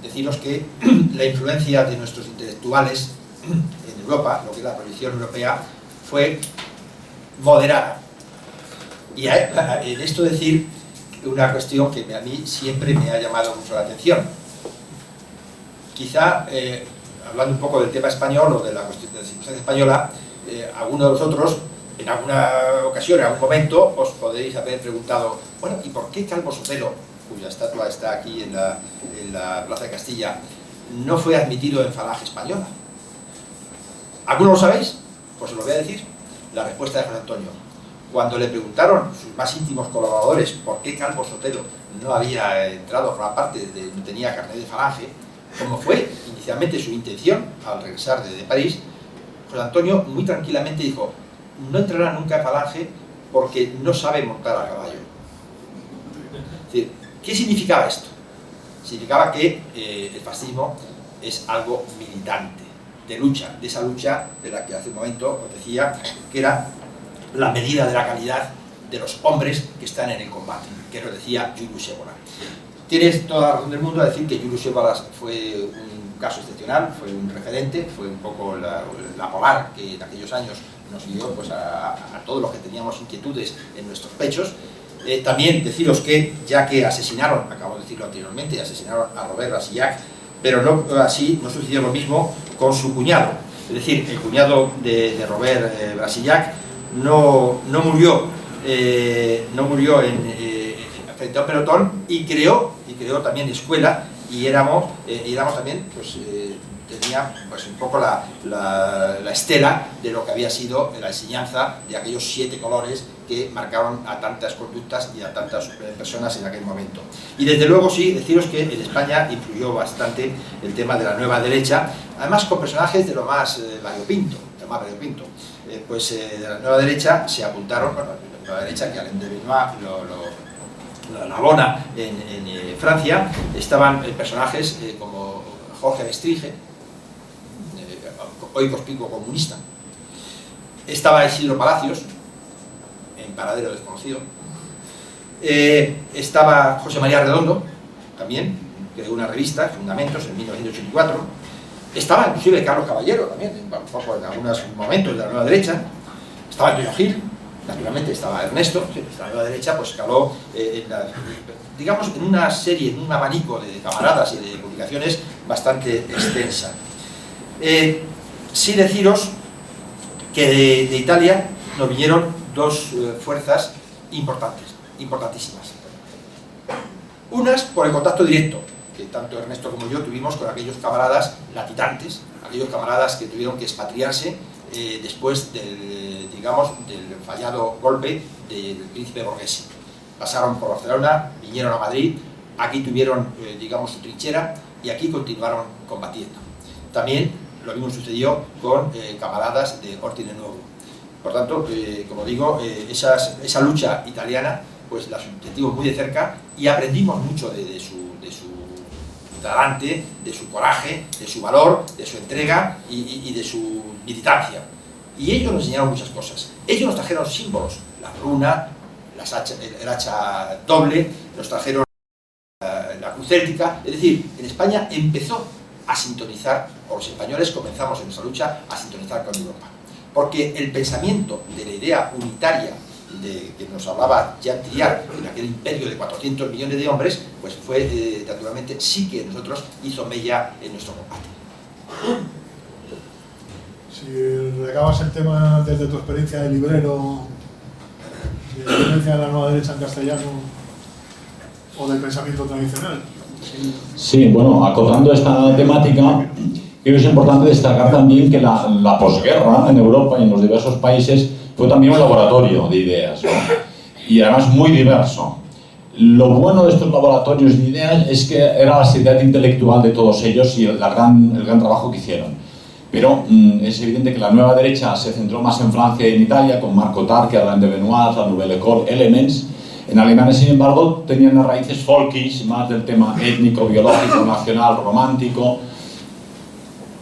deciros que la influencia de nuestros intelectuales en Europa, lo que es la proyección europea, fue moderada. Y en esto decir una cuestión que a mí siempre me ha llamado mucho la atención. Quizá, hablando un poco del tema español o de la circunstancia española, alguno de vosotros, en alguna ocasión, en algún momento, os podéis haber preguntado, bueno, ¿y por qué Calvo Sotelo, cuya estatua está aquí en la Plaza de Castilla, no fue admitido en Falange Española? ¿Alguno lo sabéis? Pues os lo voy a decir. La respuesta de José Antonio. Cuando le preguntaron sus más íntimos colaboradores por qué Calvo Sotelo no había entrado a formar parte, no tenía carnet de Falange, como fue inicialmente su intención al regresar de París, José Antonio muy tranquilamente dijo: no entrará nunca en Falange porque no sabe montar a caballo. Es decir, ¿qué significaba esto? Significaba que el fascismo es algo militante, de lucha, de esa lucha de la que hace un momento os decía que era la medida de la calidad de los hombres que están en el combate, que lo decía Julius Evola. Tienes toda la razón del mundo a decir que Julius Evola fue un caso excepcional, fue un referente, fue un poco la polar que en aquellos años nos guió pues, a todos los que teníamos inquietudes en nuestros pechos. También deciros que, ya que asesinaron, acabo de decirlo anteriormente, asesinaron a Robert Brasillac, pero no sucedió lo mismo con su cuñado. Es decir, el cuñado de Robert Brasillac no murió frente a un pelotón y creó también escuela, y éramos también, pues tenía pues un poco la estela de lo que había sido la enseñanza de aquellos 7 colores que marcaron a tantas conductas y a tantas personas en aquel momento. Y desde luego sí, deciros que en España influyó bastante el tema de la nueva derecha, además con personajes de lo más variopinto, de la nueva derecha se apuntaron, bueno, la nueva derecha que Alain de Benoist la abona en Francia, estaban personajes como Jorge Bestringe, hoy cospicuo comunista, estaba Isidro Palacios, en paradero desconocido, estaba José María Redondo, también, creó una revista, Fundamentos, en 1984, estaba inclusive Carlos Caballero, también, en algunos momentos de la nueva derecha, estaba Antonio Gil, naturalmente estaba Ernesto, la nueva derecha pues caló digamos en una serie, en un abanico de camaradas y de publicaciones bastante extensa. Sí deciros que de Italia nos vinieron dos fuerzas importantísimas. Unas por el contacto directo, que tanto Ernesto como yo tuvimos con aquellos camaradas latitantes, aquellos camaradas que tuvieron que expatriarse después del fallado golpe del príncipe Borghese. Pasaron por Barcelona, vinieron a Madrid, aquí tuvieron su trinchera y aquí continuaron combatiendo. También lo mismo sucedió con camaradas de Ordine Nuevo. Por tanto, como digo, esa lucha italiana pues la sentimos muy de cerca y aprendimos mucho de su talante, de su coraje, de su valor, de su entrega y de su militancia. Y ellos nos enseñaron muchas cosas. Ellos nos trajeron símbolos, la runa, el hacha doble, nos trajeron la cruz céltica. Es decir, en España empezó a sintonizar, o los españoles comenzamos en nuestra lucha a sintonizar con Europa. Porque el pensamiento de la idea unitaria de que nos hablaba Jean Triard en aquel imperio de 400 millones de hombres, pues fue, naturalmente, sí que nosotros hizo mella en nuestro combate. Si recabas el tema desde tu experiencia de librero, de la experiencia de la nueva derecha en castellano o del pensamiento tradicional. Sí, bueno, acotando esta temática, creo que es importante destacar también que la posguerra en Europa y en los diversos países fue también un laboratorio de ideas, ¿no? Y además muy diverso. Lo bueno de estos laboratorios de ideas es que era la seriedad intelectual de todos ellos y el gran trabajo que hicieron. Pero es evidente que la nueva derecha se centró más en Francia y en Italia, con Marco Tarque, Alain de Benoist, la Nouvelle École, Elements. En Alemania, sin embargo, tenían las raíces folkish, más del tema étnico, biológico, nacional, romántico,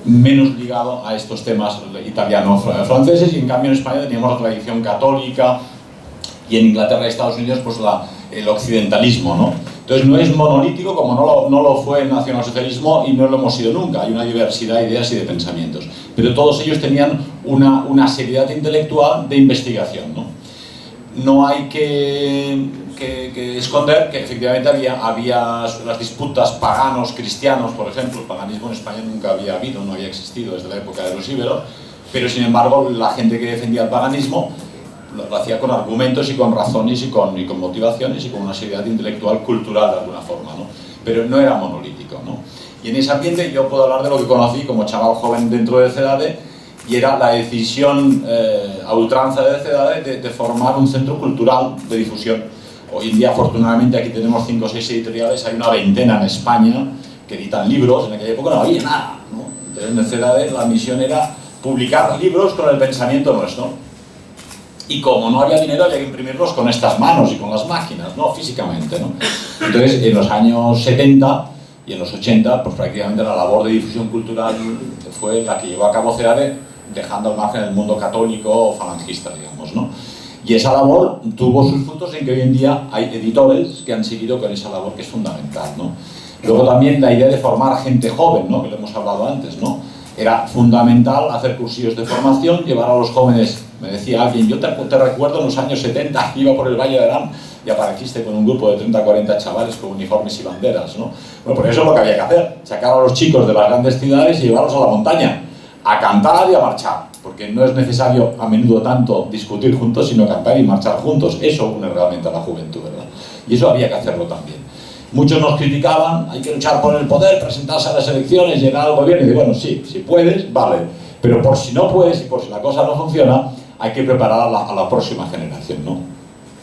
menos ligado a estos temas italianos, franceses, y en cambio en España teníamos la tradición católica y en Inglaterra y Estados Unidos pues el occidentalismo, ¿no? Entonces no es monolítico como no lo fue el nacionalsocialismo y no lo hemos sido nunca, hay una diversidad de ideas y de pensamientos, pero todos ellos tenían una seriedad intelectual de investigación, ¿no? No hay que esconder que efectivamente había las disputas paganos-cristianos, por ejemplo. El paganismo en España nunca había habido, no había existido desde la época de los íberos, pero sin embargo la gente que defendía el paganismo lo hacía con argumentos y con razones y con motivaciones y con una seriedad intelectual cultural de alguna forma, ¿no? Pero no era monolítico, ¿no? Y en ese ambiente yo puedo hablar de lo que conocí como chaval joven dentro de CEDADE, y era la decisión a ultranza de CEDADE de formar un centro cultural de difusión. Hoy en día, afortunadamente, aquí tenemos 5 o 6 editoriales, hay una veintena en España que editan libros. En aquella época no había nada, ¿no? Entonces, en CEDADE la misión era publicar libros con el pensamiento nuestro. Y como no había dinero, había que imprimirlos con estas manos y con las máquinas, ¿no? Físicamente, ¿no? Entonces, en los años 70 y en los 80, pues prácticamente la labor de difusión cultural fue la que llevó a cabo CEDADE, dejando al margen el mundo católico o falangista, digamos, ¿no? Y esa labor tuvo sus frutos en que hoy en día hay editores que han seguido con esa labor que es fundamental, ¿no? Luego también la idea de formar gente joven, ¿no? Que lo hemos hablado antes, ¿no? Era fundamental hacer cursillos de formación, llevar a los jóvenes. Me decía alguien, yo te recuerdo en los años 70, iba por el Valle de Arán y apareciste con un grupo de 30 o 40 chavales con uniformes y banderas, ¿no? Bueno, pues eso es lo que había que hacer, sacar a los chicos de las grandes ciudades y llevarlos a la montaña, a cantar y a marchar, porque no es necesario a menudo tanto discutir juntos, sino cantar y marchar juntos. Eso une realmente a la juventud, ¿verdad? Y eso había que hacerlo también. Muchos nos criticaban, hay que luchar por el poder, presentarse a las elecciones, llegar al gobierno, y digo, bueno, sí, si puedes, vale, pero por si no puedes y por si la cosa no funciona, hay que preparar a la próxima generación, ¿no?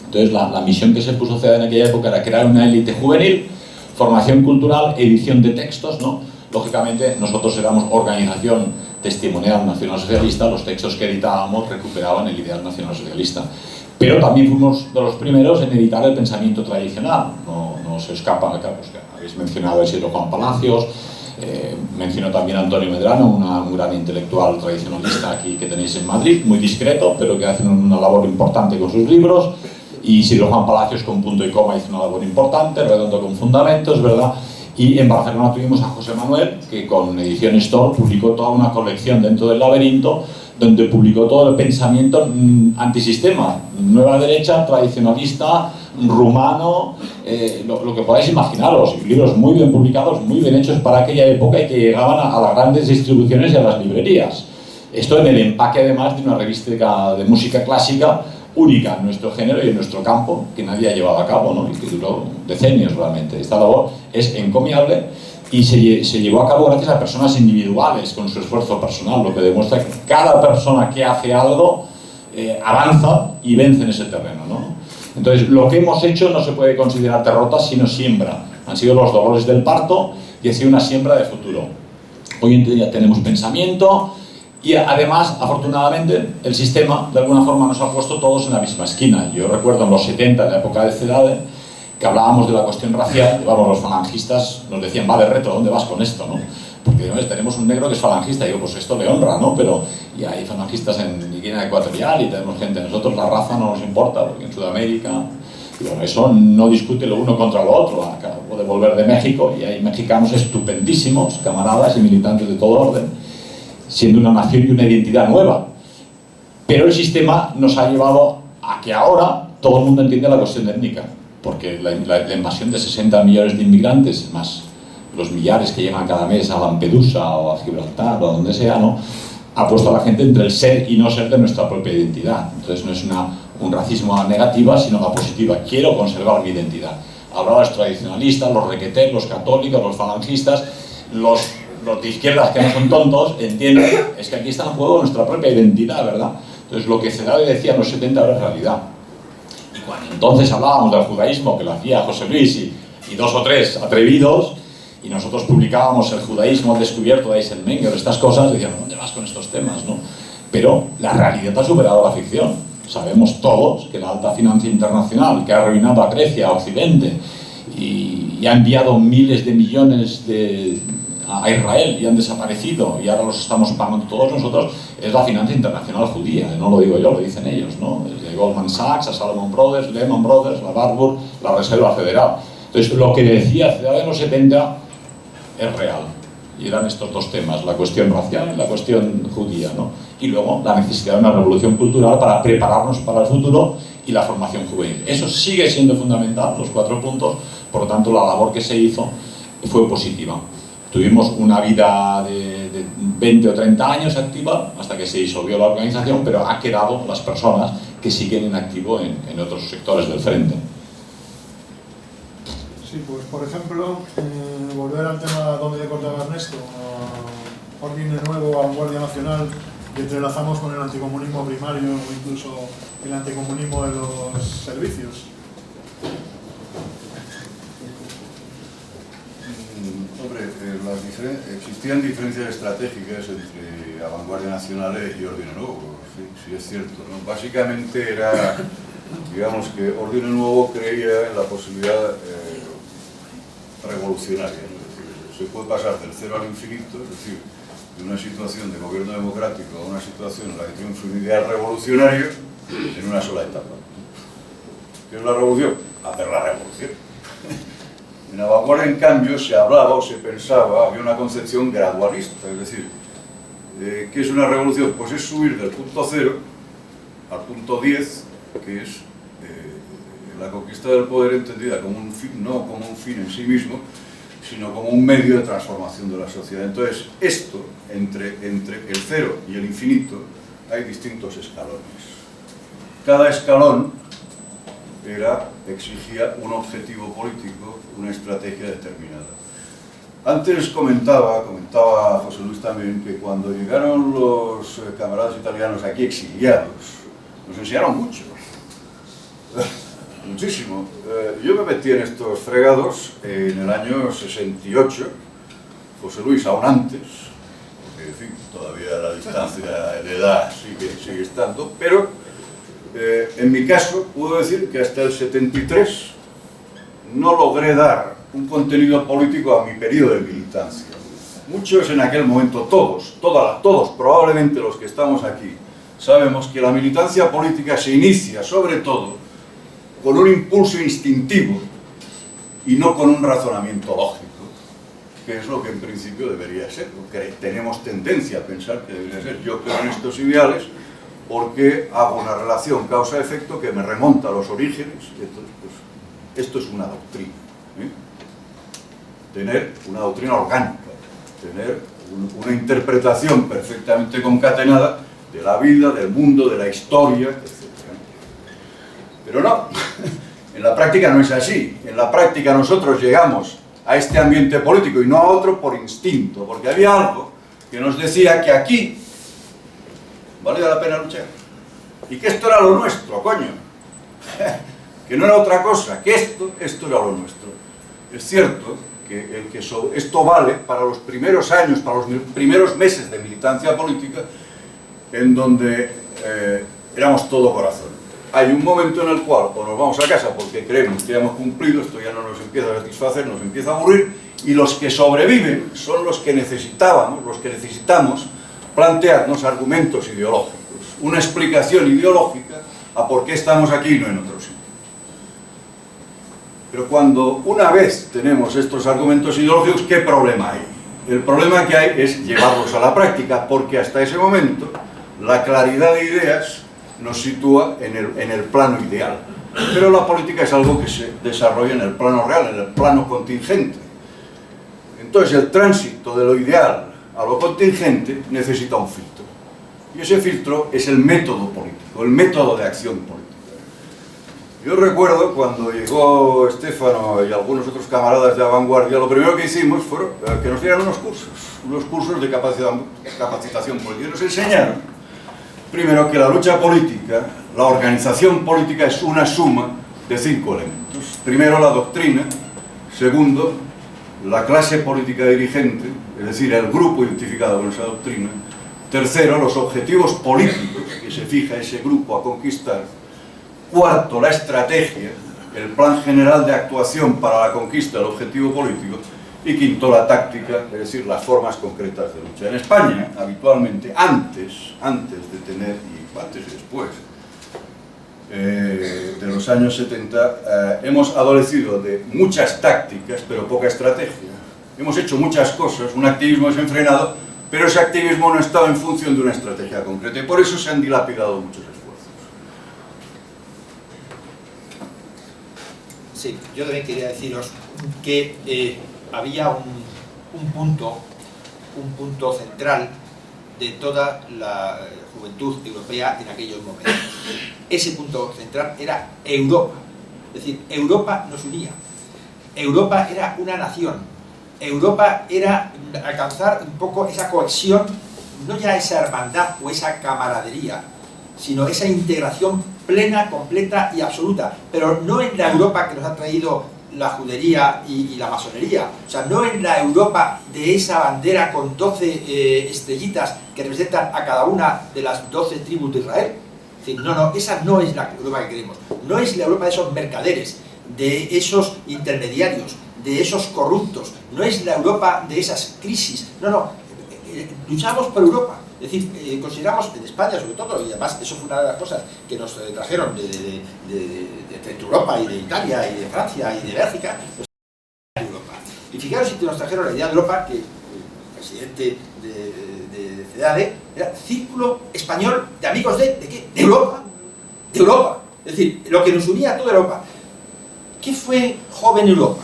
Entonces la misión que se puso CEDADE en aquella época era crear una élite juvenil, formación cultural, edición de textos, ¿no? Lógicamente nosotros éramos organización testimonial nacionalsocialista, los textos que editábamos recuperaban el ideal nacionalsocialista. Pero también fuimos de los primeros en editar el pensamiento tradicional. No se escapa, claro, pues, habéis mencionado a Isidro Juan Palacios, mencionó también a Antonio Medrano, un gran intelectual tradicionalista aquí que tenéis en Madrid, muy discreto, pero que hace una labor importante con sus libros. Y Isidro Juan Palacios con punto y coma hizo una labor importante, Redondo con fundamentos, ¿verdad? Y en Barcelona tuvimos a José Manuel, que con Ediciones Store publicó toda una colección dentro del laberinto, donde publicó todo el pensamiento antisistema, nueva derecha, tradicionalista, rumano, lo que podáis imaginaros, libros muy bien publicados, muy bien hechos para aquella época y que llegaban a las grandes distribuciones y a las librerías. Esto en el empaque además de una revista de música clásica única en nuestro género y en nuestro campo, que nadie ha llevado a cabo, ¿no? Y que duró decenios realmente. Esta labor es encomiable y se llevó a cabo gracias a personas individuales con su esfuerzo personal, lo que demuestra que cada persona que hace algo avanza y vence en ese terreno, ¿no? Entonces, lo que hemos hecho no se puede considerar derrota, sino siembra. Han sido los dolores del parto y ha sido una siembra de futuro. Hoy en día tenemos pensamiento y además, afortunadamente, el sistema de alguna forma nos ha puesto todos en la misma esquina. Yo recuerdo en los 70, en la época de CEDADE, que hablábamos de la cuestión racial, y vamos, los falangistas nos decían, va de reto, ¿dónde vas con esto? ¿No? Porque tenemos un negro que es falangista, y digo, pues esto le honra, ¿no? Pero y hay falangistas en Guinea Ecuatorial y tenemos gente, nosotros la raza no nos importa, porque en Sudamérica, y bueno, eso no discute lo uno contra lo otro. Acabo de volver de México y hay mexicanos estupendísimos, camaradas y militantes de todo orden, siendo una nación y una identidad nueva. Pero el sistema nos ha llevado a que ahora todo el mundo entiende la cuestión étnica, porque la invasión de 60 millones de inmigrantes, más los millares que llegan cada mes a Lampedusa o a Gibraltar o a donde sea, ¿no?, ha puesto a la gente entre el ser y no ser de nuestra propia identidad. Entonces no es un racismo negativa, sino la positiva. Quiero conservar mi identidad. Ahora los tradicionalistas, los requetés, los católicos, los falangistas, los de izquierdas que no son tontos, entienden, es que aquí está en juego nuestra propia identidad, ¿verdad? Entonces lo que CEDADE decía en los 70 ahora es realidad. Y cuando entonces hablábamos del judaísmo, que lo hacía José Luis y dos o tres atrevidos, y nosotros publicábamos el judaísmo al descubierto de Eisenmenger, estas cosas, decíamos, ¿dónde vas con estos temas, no? Pero la realidad ha superado la ficción. Sabemos todos que la alta financia internacional, que ha arruinado a Grecia, a Occidente, y ha enviado miles de millones a Israel y han desaparecido, y ahora los estamos pagando todos nosotros, es la financia internacional judía. No lo digo yo, lo dicen ellos, ¿no? Desde Goldman Sachs, a Salomon Brothers, Lehman Brothers, la Warburg, la Reserva Federal. Entonces, lo que decía CEDADE en los 70 es real. Y eran estos dos temas, la cuestión racial y la cuestión judía, ¿no? Y luego la necesidad de una revolución cultural para prepararnos para el futuro y la formación juvenil. Eso sigue siendo fundamental, los 4 puntos, por lo tanto la labor que se hizo fue positiva. Tuvimos una vida de 20 o 30 años activa hasta que se disolvió la organización, pero ha quedado las personas que siguen en activo en otros sectores del frente. Sí, pues por ejemplo, volver al tema donde le cortaba Ernesto, Orden de Nuevo, Vanguardia Nacional, que entrelazamos con el anticomunismo primario o incluso el anticomunismo de los servicios. Hombre, existían diferencias estratégicas entre la Vanguardia Nacional y Orden Nuevo, sí es cierto, ¿no? Básicamente era, digamos que Orden Nuevo creía en la posibilidad revolucionaria, ¿no? Es decir, se puede pasar del cero al infinito, es decir, de una situación de gobierno democrático a una situación en la que triunfa un ideal revolucionario en una sola etapa. ¿Qué es la revolución? Hacer la revolución. En la vanguardia, en cambio, se hablaba o se pensaba, había una concepción gradualista, es decir, ¿qué es una revolución? Pues es subir del punto 0 al punto 10, que es la conquista del poder entendida como un fin, no como un fin en sí mismo, sino como un medio de transformación de la sociedad. Entonces, esto, entre el 0 y el infinito, hay distintos escalones. Cada escalón exigía un objetivo político, una estrategia determinada. Antes comentaba José Luis también, que cuando llegaron los camaradas italianos aquí exiliados, nos enseñaron mucho, muchísimo. Yo me metí en estos fregados en el año 68, José Luis aún antes, porque en fin, todavía la distancia de edad sigue estando, pero en mi caso puedo decir que hasta el 73 no logré dar un contenido político a mi periodo de militancia. Muchos en aquel momento, todos, probablemente los que estamos aquí, sabemos que la militancia política se inicia sobre todo con un impulso instintivo y no con un razonamiento lógico, que es lo que en principio debería ser, porque tenemos tendencia a pensar que debería ser. Yo creo en estos ideales porque hago una relación causa-efecto que me remonta a los orígenes. Entonces, pues, esto es una doctrina, ¿eh? Tener una doctrina orgánica, tener una interpretación perfectamente concatenada de la vida, del mundo, de la historia, etc. Pero no, en la práctica no es así. En la práctica nosotros llegamos a este ambiente político y no a otro por instinto, porque había algo que nos decía que aquí valía la pena luchar. Y que esto era lo nuestro, coño. Que no era otra cosa, que esto era lo nuestro. Es cierto esto vale para los primeros años, para los primeros meses de militancia política, en donde éramos todo corazón. Hay un momento en el cual o nos vamos a casa porque creemos que ya hemos cumplido, esto ya no nos empieza a satisfacer, nos empieza a aburrir, y los que sobreviven son los que necesitamos plantearnos argumentos ideológicos, una explicación ideológica a por qué estamos aquí y no en otro sitio. Pero cuando una vez tenemos estos argumentos ideológicos, ¿qué problema hay? El problema que hay es llevarlos a la práctica, porque hasta ese momento la claridad de ideas nos sitúa en el plano ideal. Pero la política es algo que se desarrolla en el plano real, en el plano contingente. Entonces el tránsito de lo ideal a lo contingente necesita un filtro. Y ese filtro es el método político, el método de acción política. Yo recuerdo cuando llegó Estéfano y algunos otros camaradas de la vanguardia, lo primero que hicimos fue que nos dieran unos cursos de capacitación política. Y nos enseñaron, primero, que la lucha política, la organización política es una suma de 5 elementos. Primero, la doctrina. Segundo, la clase política dirigente, es decir, el grupo identificado con esa doctrina. Tercero, los objetivos políticos que se fija ese grupo a conquistar. Cuarto, la estrategia, el plan general de actuación para la conquista del objetivo político. Y quinto, la táctica, es decir, las formas concretas de lucha. En España, habitualmente, antes de tener, y antes y después de los años 70, hemos adolecido de muchas tácticas, pero poca estrategia. Hemos hecho muchas cosas, un activismo desenfrenado, pero ese activismo no ha estado en función de una estrategia concreta, y por eso se han dilapidado muchos esfuerzos. Sí, yo también quería deciros que había un punto central de toda la juventud europea en aquellos momentos. Ese punto central era Europa. Es decir, Europa nos unía. Europa era una nación. Europa era alcanzar un poco esa cohesión, no ya esa hermandad o esa camaradería, sino esa integración plena, completa y absoluta. Pero no en la Europa que nos ha traído la judería y la masonería, o sea, no en la Europa de esa bandera con 12 estrellitas que representan a cada una de las 12 tribus de Israel. Es decir, no, esa no es la Europa que queremos, no es la Europa de esos mercaderes, de esos intermediarios, de esos corruptos, no es la Europa de esas crisis, luchamos por Europa. Es decir, consideramos en España sobre todo, y además eso fue una de las cosas que nos trajeron de Centro Europa y de Italia y de Francia y de Bélgica, pues, Europa. Y fijaros si nos trajeron la idea de Europa, que el presidente de CEDADE era Círculo Español de Amigos ¿de qué? De Europa. De Europa. Es decir, lo que nos unía a toda Europa. ¿Qué fue Joven Europa?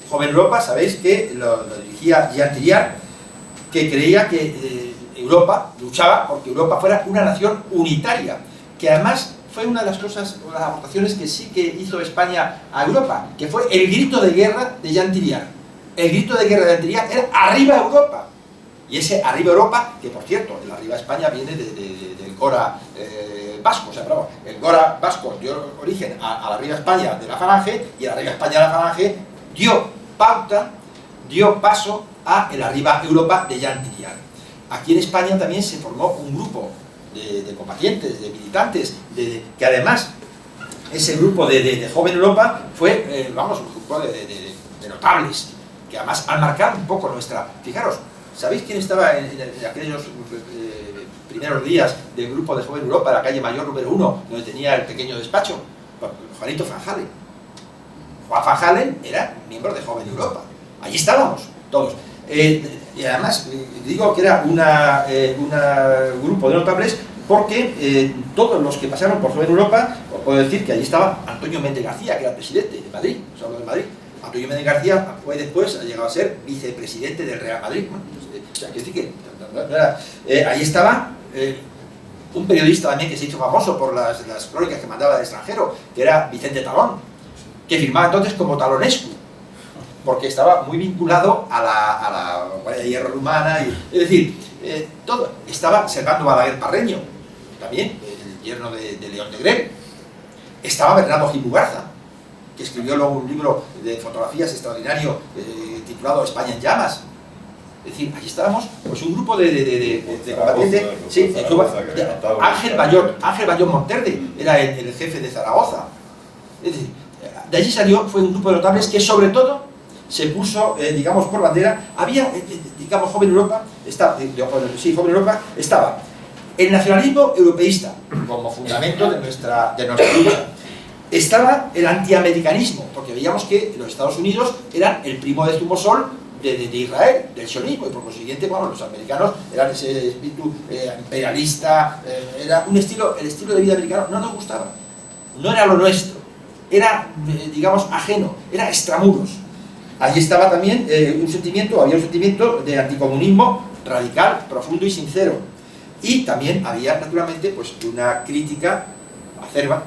Joven Europa, sabéis que lo dirigía Jean Tirard, que creía que Europa luchaba porque Europa fuera una nación unitaria, que además fue una de las cosas, una de las aportaciones que sí que hizo España a Europa, que fue el grito de guerra de Jean Tirard. El grito de guerra de Jean Tirard era ¡Arriba Europa! Y ese ¡Arriba Europa!, que por cierto, el Arriba España viene del Gora vasco, o sea, perdón, el Gora vasco dio origen a la Arriba España de la Falange, y el Arriba España de la Falange dio pauta, dio paso a el Arriba Europa de Jean Tirard. Aquí en España también se formó un grupo de combatientes, de militantes, que además ese grupo de Joven Europa fue, un grupo de notables, que además han marcado un poco nuestra... Fijaros, ¿sabéis quién estaba en aquellos primeros días del grupo de Joven Europa, en la calle Mayor número 1, donde tenía el pequeño despacho? Juanito Van Halen. Juan Van Halen era miembro de Joven Europa. Allí estábamos, todos. Y además, digo que era un grupo de notables porque todos los que pasaron por Joven Europa, os puedo decir que allí estaba Antonio Méndez García, que era presidente de Madrid, os hablo de Madrid. Antonio Méndez García fue después, ha llegado a ser vicepresidente del Real Madrid. O sea, que decir que no era, ahí estaba un periodista también que se hizo famoso por las crónicas que mandaba del extranjero, que era Vicente Talón, que firmaba entonces como Talonescu, porque estaba muy vinculado a la Guardia de Hierro Rumana, es decir, todo. Estaba Servando Balaguer Parreño, también, el yerno de León de Grel. Estaba Bernardo Gil Mugarza, que escribió luego un libro de fotografías extraordinario titulado España en llamas. Es decir, aquí estábamos, pues un grupo de combatientes, sí, Ángel Bayot Monterde era el jefe de Zaragoza. Es decir, de allí salió, fue un grupo de notables que sobre todo se puso, digamos, por bandera. Había, digamos, Joven Europa, Joven Europa estaba el nacionalismo europeísta como fundamento de nuestra lucha. Estaba el antiamericanismo, porque veíamos que los Estados Unidos eran el primo de zumosol de Israel, del sionismo, y por consiguiente, bueno, los americanos eran ese espíritu imperialista, era un estilo, el estilo de vida americano no nos gustaba, no era lo nuestro, era, digamos, ajeno, era extramuros. Allí estaba también había un sentimiento de anticomunismo radical, profundo y sincero. Y también había, naturalmente, pues una crítica acerba,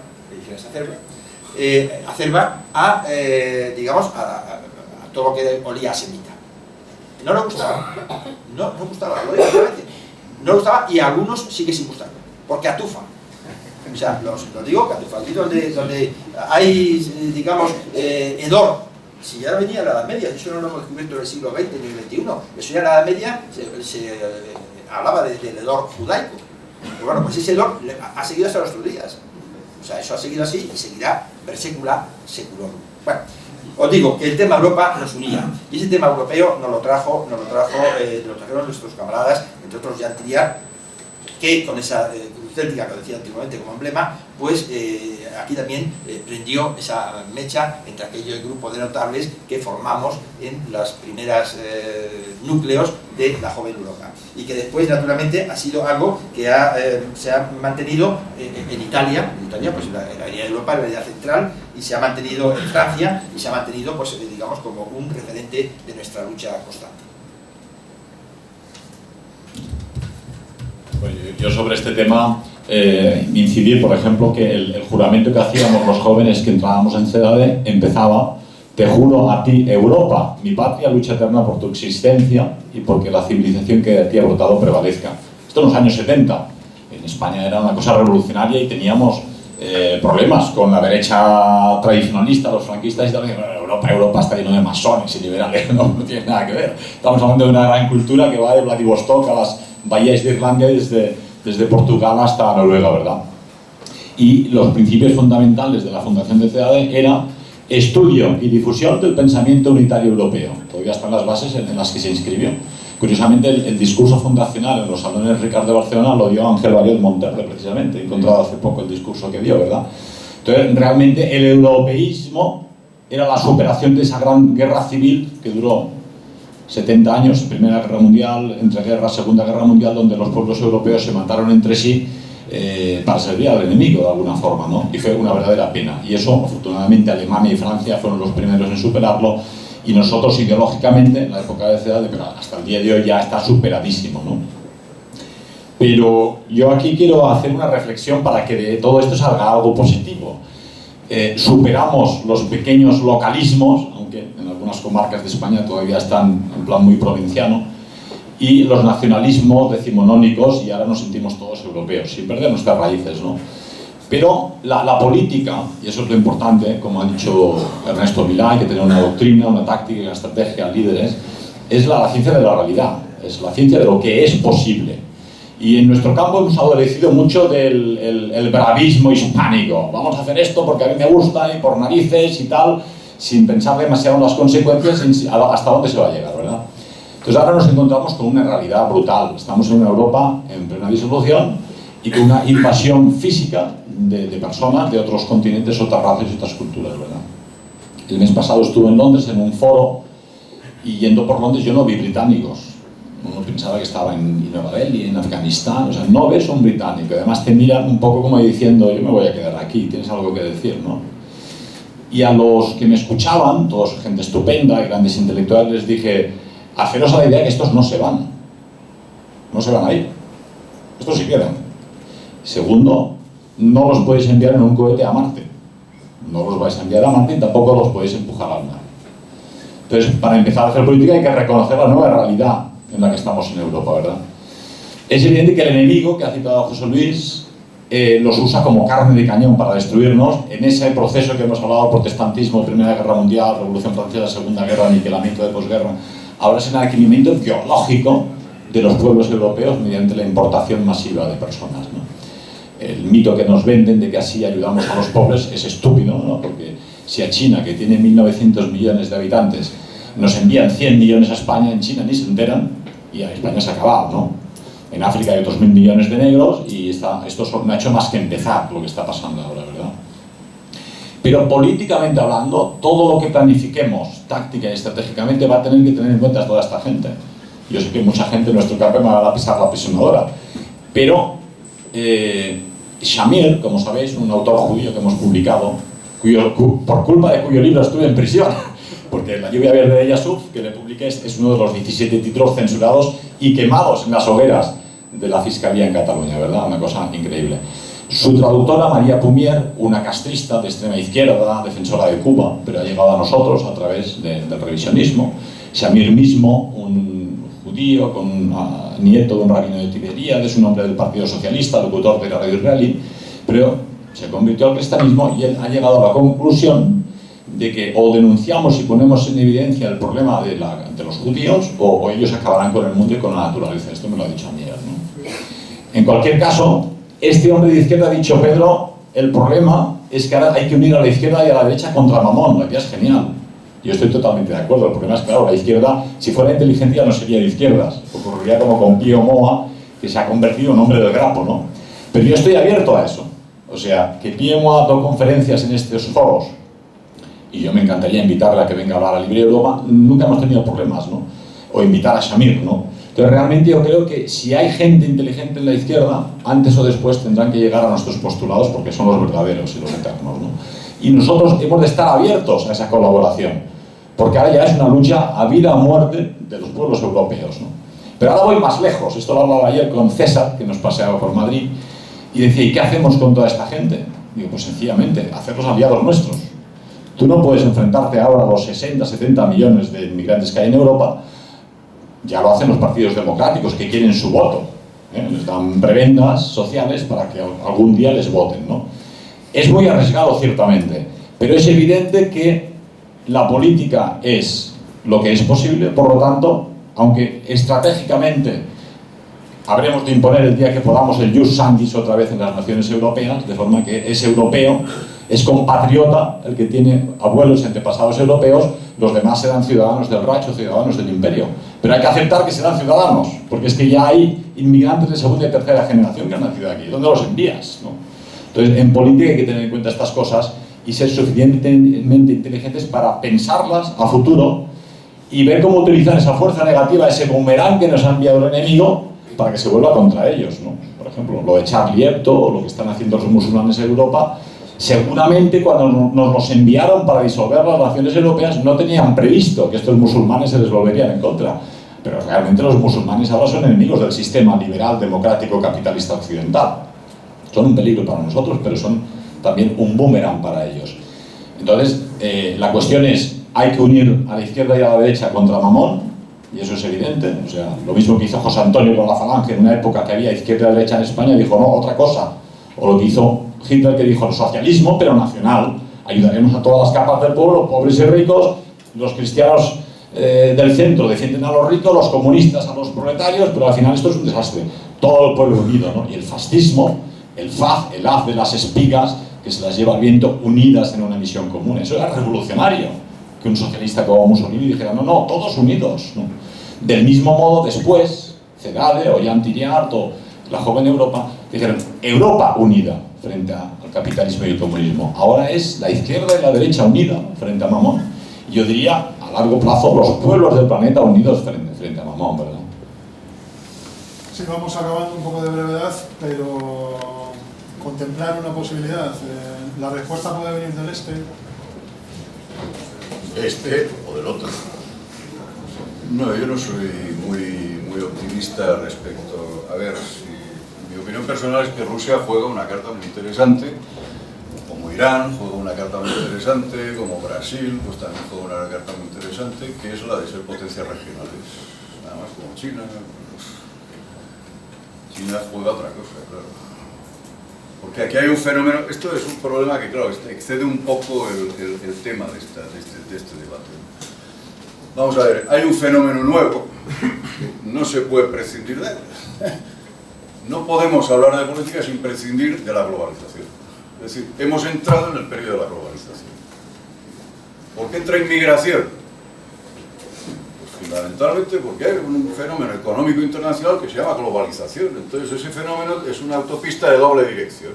digamos, a todo lo que olía a semita. No le gustaba, no gustaba, lo digo claramente. No le gustaba, y a algunos sigue sin gustar, porque atufa. O sea, lo digo que atufa. Aquí donde hay, digamos, hedor, si ya venía en la Edad Media, eso no lo hemos descubierto en el siglo XX ni el XXI, eso ya en la Edad Media se hablaba del hedor judaico. Pero bueno, pues ese hedor ha seguido hasta nuestros días. O sea, eso ha seguido así y seguirá per secula seculorum. Bueno, os digo que el tema Europa nos unía, y ese tema europeo nos lo trajeron nuestros camaradas, entre otros Jean Triard, que con esa cruz céltica que decía antiguamente como emblema, pues aquí también prendió esa mecha entre aquel grupo de notables que formamos en los primeros núcleos de la Joven Europa, y que después naturalmente ha sido algo que se ha mantenido en Italia, pues en la Avenida de Europa, en la Avenida Central, y se ha mantenido en Francia, y se ha mantenido, pues digamos, como un referente de nuestra lucha constante. Yo sobre este tema incidir, por ejemplo, que el juramento que hacíamos los jóvenes que entrábamos en CEDADE empezaba: te juro a ti, Europa, mi patria, lucha eterna por tu existencia y porque la civilización que de ti ha brotado prevalezca. Esto en los años 70. En España era una cosa revolucionaria y teníamos problemas con la derecha tradicionalista, los franquistas y tal. Europa está lleno de masones y liberales, no tiene nada que ver. Estamos hablando de una gran cultura que va de Vladivostok a las bahías de Irlanda, desde Portugal hasta Noruega, ¿verdad? Y los principios fundamentales de la fundación de CEDADE era estudio y difusión del pensamiento unitario europeo. Todavía están las bases en las que se inscribió. Curiosamente, el discurso fundacional en los salones Ricard de Barcelona lo dio Ángel Bayot Monterde, precisamente. He encontrado hace poco el discurso que dio, ¿verdad? Entonces, realmente el europeísmo era la superación de esa gran guerra civil que duró 70 años, Primera Guerra Mundial, entreguerra, Segunda Guerra Mundial, donde los pueblos europeos se mataron entre sí para servir al enemigo de alguna forma, ¿no? Y fue una verdadera pena. Y eso, afortunadamente, Alemania y Francia fueron los primeros en superarlo, y nosotros ideológicamente, en la época de CEDADE, pero hasta el día de hoy ya está superadísimo, ¿no? Pero yo aquí quiero hacer una reflexión para que de todo esto salga algo positivo. Superamos los pequeños localismos, aunque en algunas comarcas de España todavía están en plan muy provinciano, y los nacionalismos decimonónicos, y ahora nos sentimos todos europeos, sin perder nuestras raíces, ¿no? Pero la política, y eso es lo importante, como ha dicho Ernesto Milá, hay que tener una doctrina, una táctica, una estrategia, líderes, es la ciencia de la realidad, es la ciencia de lo que es posible. Y en nuestro campo hemos adolecido mucho del bravismo hispánico. Vamos a hacer esto porque a mí me gusta y por narices y tal, sin pensar demasiado en las consecuencias, hasta dónde se va a llegar, ¿verdad? Entonces ahora nos encontramos con una realidad brutal. Estamos en una Europa en plena disolución y con una invasión física de personas de otros continentes, otras razas y otras culturas, ¿verdad? El mes pasado estuve en Londres en un foro, y yendo por Londres yo no vi británicos. Uno pensaba que estaba en Nueva Delhi, en Afganistán, o sea, no ves un británico. Además te miran un poco como diciendo, yo me voy a quedar aquí, tienes algo que decir, ¿no? Y a los que me escuchaban, todos gente estupenda, grandes intelectuales, les dije, haceros a la idea que estos no se van a ir, estos se quedan. Segundo, no los podéis enviar en un cohete a Marte, no los vais a enviar a Marte y tampoco los podéis empujar al mar. Entonces, para empezar a hacer política hay que reconocer la nueva realidad en la que estamos en Europa, ¿verdad? Es evidente que el enemigo que ha citado José Luis los usa como carne de cañón para destruirnos. En ese proceso que hemos hablado, protestantismo, Primera Guerra Mundial, Revolución Francesa, Segunda Guerra, aniquilamiento de posguerra, ahora es el aniquilamiento biológico de los pueblos europeos mediante la importación masiva de personas, ¿no? El mito que nos venden de que así ayudamos a los pobres es estúpido, ¿no? Porque si a China, que tiene 1.900 millones de habitantes, nos envían 100 millones a España, en China ni se enteran y a España se ha acabado, ¿no? En África hay otros 1.000 millones de negros y esto no ha hecho más que empezar lo que está pasando ahora, ¿verdad? Pero políticamente hablando, todo lo que planifiquemos táctica y estratégicamente va a tener que tener en cuenta a toda esta gente. Yo sé que mucha gente en nuestro campo me va a pisar la pisonadora, pero Shamir, como sabéis, un autor judío que hemos publicado, por culpa de cuyo libro estuve en prisión, porque La lluvia verde de Yasuf, que le publiqué, es uno de los 17 títulos censurados y quemados en las hogueras de la Fiscalía en Cataluña, ¿verdad? Una cosa increíble. Su traductora, María Pumier, una castrista de extrema izquierda, defensora de Cuba, pero ha llegado a nosotros a través del revisionismo. Shamir mismo, un judío, nieto de un rabino de Tiberíades, un hombre del Partido Socialista, locutor de la radio israelí, pero se convirtió al cristianismo y él ha llegado a la conclusión de que o denunciamos y ponemos en evidencia el problema de los judíos o ellos acabarán con el mundo y con la naturaleza. Esto me lo ha dicho ayer, ¿no? En cualquier caso, este hombre de izquierda ha dicho: Pedro, el problema es que ahora hay que unir a la izquierda y a la derecha contra Mamón. La idea es genial. Yo estoy totalmente de acuerdo. El problema es que, claro, la izquierda, si fuera inteligente, ya no sería de izquierdas. Ocurriría como con Pío Moa, que se ha convertido en hombre del grapo, ¿no? Pero yo estoy abierto a eso. O sea, que Pío Moa ha dado conferencias en estos foros, y yo me encantaría invitarle a que venga a hablar a Libre Europa, nunca hemos tenido problemas, ¿no? O invitar a Shamir, ¿no? Entonces realmente yo creo que si hay gente inteligente en la izquierda, antes o después tendrán que llegar a nuestros postulados porque son los verdaderos y los eternos, ¿no? Y nosotros hemos de estar abiertos a esa colaboración, porque ahora ya es una lucha a vida o muerte de los pueblos europeos, ¿no? Pero ahora voy más lejos. Esto lo hablaba ayer con César, que nos paseaba por Madrid, y decía: ¿y qué hacemos con toda esta gente? Digo, pues sencillamente, hacerlos aliados nuestros. Tú no puedes enfrentarte ahora a los 60, 70 millones de inmigrantes que hay en Europa. Ya lo hacen los partidos democráticos, que quieren su voto, ¿eh? Les dan prebendas sociales para que algún día les voten, ¿no? Es muy arriesgado, ciertamente, pero es evidente que la política es lo que es posible. Por lo tanto, aunque estratégicamente habremos de imponer el día que podamos el jus sanguis otra vez en las naciones europeas, de forma que es europeo, es compatriota, el que tiene abuelos y antepasados europeos, los demás serán ciudadanos del Reich o ciudadanos del Imperio. Pero hay que aceptar que serán ciudadanos, porque es que ya hay inmigrantes de segunda y tercera generación que han nacido aquí. ¿Dónde los envías, no? Entonces, en política hay que tener en cuenta estas cosas y ser suficientemente inteligentes para pensarlas a futuro y ver cómo utilizar esa fuerza negativa, ese boomerang que nos ha enviado el enemigo, para que se vuelva contra ellos, ¿no? Por ejemplo, lo de Charlie Hebdo o lo que están haciendo los musulmanes en Europa. Seguramente cuando nos los enviaron para disolver las naciones europeas no tenían previsto que estos musulmanes se les volverían en contra. Pero realmente los musulmanes ahora son enemigos del sistema liberal, democrático, capitalista occidental. Son un peligro para nosotros, pero son también un boomerang para ellos. Entonces, la cuestión es: hay que unir a la izquierda y a la derecha contra Mamón, y eso es evidente. O sea, lo mismo que hizo José Antonio con la Falange en una época que había izquierda y derecha en España, dijo: no, otra cosa. O lo que hizo Hitler, que dijo: el socialismo, pero nacional. Ayudaremos a todas las capas del pueblo, pobres y ricos. Los cristianos del centro defienden a los ricos, los comunistas a los proletarios, pero al final esto es un desastre. Todo el pueblo unido, ¿no? Y el fascismo, el faz, el haz de las espigas, que se las lleva al viento, unidas en una misión común. Eso era revolucionario, que un socialista como Mussolini dijera: no, no, todos unidos, ¿no? Del mismo modo, después, Cegade o Jean Tiriart o la joven Europa dijeron: Europa unida frente al capitalismo y el comunismo. Ahora es la izquierda y la derecha unida frente a Mamón. Y yo diría, a largo plazo, los pueblos del planeta unidos frente a Mamón, ¿verdad? Sí, vamos acabando un poco de brevedad, pero contemplar una posibilidad. La respuesta puede venir del este. ¿Este o del otro? No, yo no soy muy optimista respecto. A ver, mi opinión personal es que Rusia juega una carta muy interesante, como Irán juega una carta muy interesante, como Brasil pues también juega una carta muy interesante, que es la de ser potencias regionales, nada más como China. China juega otra cosa, claro. Porque aquí hay un fenómeno, esto es un problema que, claro, excede un poco el tema de este debate. Vamos a ver, hay un fenómeno nuevo, que no se puede prescindir de él. No podemos hablar de política sin prescindir de la globalización. Es decir, hemos entrado en el periodo de la globalización. ¿Por qué entra inmigración? Pues fundamentalmente porque hay un fenómeno económico internacional que se llama globalización. Entonces ese fenómeno es una autopista de doble dirección.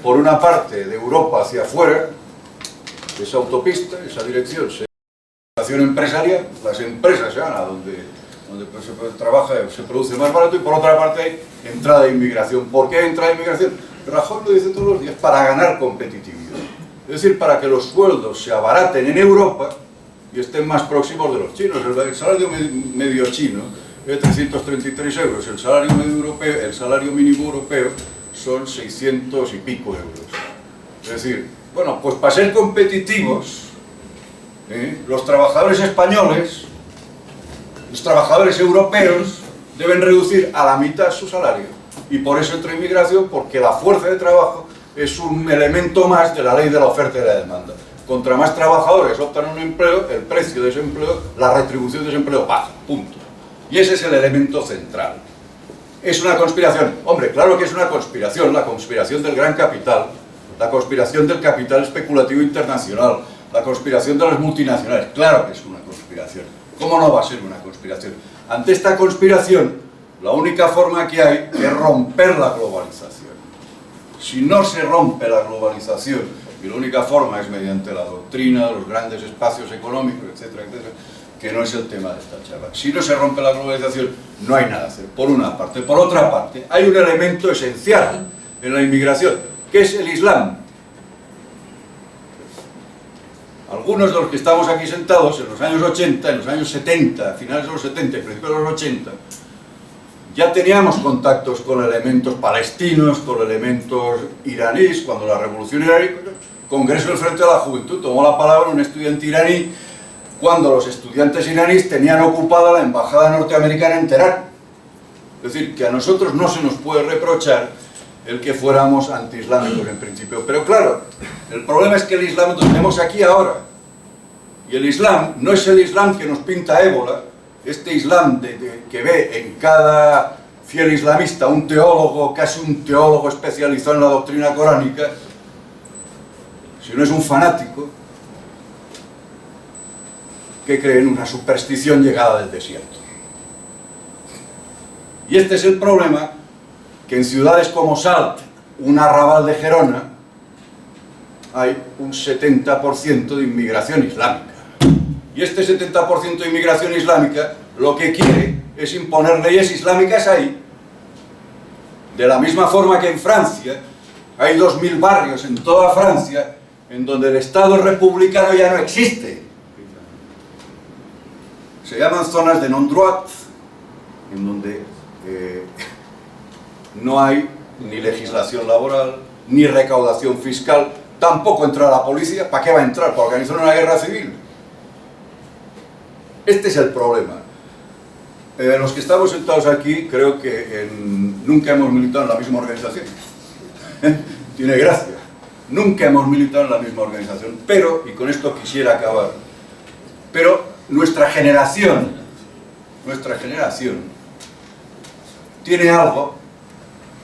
Por una parte, de Europa hacia afuera, esa autopista, esa dirección, empresarial, las empresas se van a donde se trabaja, se produce más barato, y por otra parte hay entrada de inmigración. ¿Por qué entrada de inmigración? Rajoy lo dice todos los días, para ganar competitividad. Es decir, para que los sueldos se abaraten en Europa y estén más próximos de los chinos. El salario medio chino es de 333 euros, el salario medio europeo, el salario mínimo europeo son 600 y pico euros. Es decir, bueno, pues para ser competitivos, los trabajadores españoles, los trabajadores europeos deben reducir a la mitad su salario, y por eso entra inmigración, porque la fuerza de trabajo es un elemento más de la ley de la oferta y la demanda. Contra más trabajadores optan un empleo, el precio de ese empleo, la retribución de ese empleo baja, punto. Y ese es el elemento central. ¿Es una conspiración? Hombre, claro que es una conspiración, la conspiración del gran capital, la conspiración del capital especulativo internacional, la conspiración de las multinacionales. Claro que es una conspiración. ¿Cómo no va a ser una conspiración? Ante esta conspiración, la única forma que hay es romper la globalización. Si no se rompe la globalización, y la única forma es mediante la doctrina de los grandes espacios económicos, etcétera, etcétera, que no es el tema de esta charla. Si no se rompe la globalización, no hay nada a hacer, por una parte. Por otra parte, hay un elemento esencial en la inmigración, que es el Islam. Algunos de los que estamos aquí sentados en los años 80, en los años 70, finales de los 70 y principios de los 80, ya teníamos contactos con elementos palestinos, con elementos iraníes. Cuando la revolución iraní, Congreso del Frente de la Juventud, tomó la palabra un estudiante iraní cuando los estudiantes iraníes tenían ocupada la embajada norteamericana en Teherán. Es decir, que a nosotros no se nos puede reprochar el que fuéramos antiislámicos en principio. Pero claro, el problema es que el Islam lo tenemos aquí ahora. Y el Islam no es el Islam que nos pinta Ébola, este Islam que ve en cada fiel islamista un teólogo, casi un teólogo especializado en la doctrina coránica, sino es un fanático que cree en una superstición llegada del desierto. Y este es el problema, que en ciudades como Salt, un arrabal de Gerona, hay un 70% de inmigración islámica. Y este 70% de inmigración islámica lo que quiere es imponer leyes islámicas ahí. De la misma forma que en Francia hay 2000 barrios en toda Francia en donde el Estado republicano ya no existe. Se llaman zonas de non-droit, en donde no hay ni legislación laboral, ni recaudación fiscal, tampoco entra la policía. ¿Para qué va a entrar? ¿Para organizar una guerra civil? Este es el problema. Los que estamos sentados aquí, creo que nunca hemos militado en la misma organización. Tiene gracia. Nunca hemos militado en la misma organización. Pero, y con esto quisiera acabar, pero nuestra generación tiene algo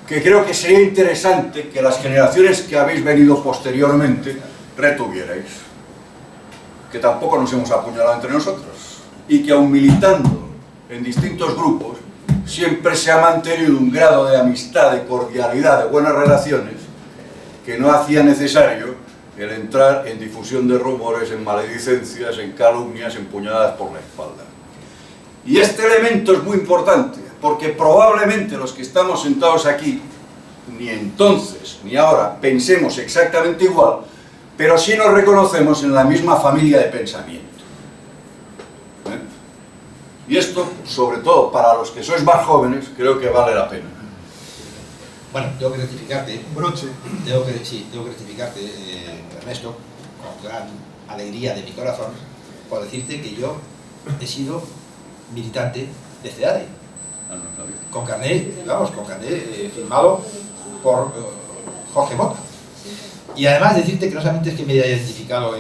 que creo que sería interesante que las generaciones que habéis venido posteriormente retuvierais. Que tampoco nos hemos apuñalado entre nosotros. Y que aun militando en distintos grupos, siempre se ha mantenido un grado de amistad, de cordialidad, de buenas relaciones, que no hacía necesario el entrar en difusión de rumores, en maledicencias, en calumnias, en puñaladas por la espalda. Y este elemento es muy importante, porque probablemente los que estamos sentados aquí, ni entonces ni ahora pensemos exactamente igual, pero sí nos reconocemos en la misma familia de pensamiento. Y esto, sobre todo para los que sois más jóvenes, creo que vale la pena. Bueno, tengo que rectificarte. Broche. Tengo que rectificarte, Ernesto, con gran alegría de mi corazón, por decirte que yo he sido militante de CEADE. Con carné, vamos, con carné firmado por Jorge Mota. Y además decirte que no solamente es que me haya identificado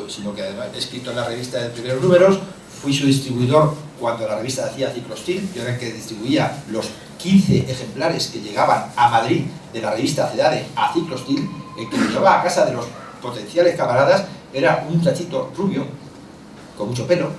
sino que además he escrito en la revista de primeros números, fui su distribuidor cuando la revista hacía Ciclostil, yo era el que distribuía los 15 ejemplares que llegaban a Madrid de la revista Cedade a Ciclostil. El que lo llevaba a casa de los potenciales camaradas era un muchachito rubio, con mucho pelo.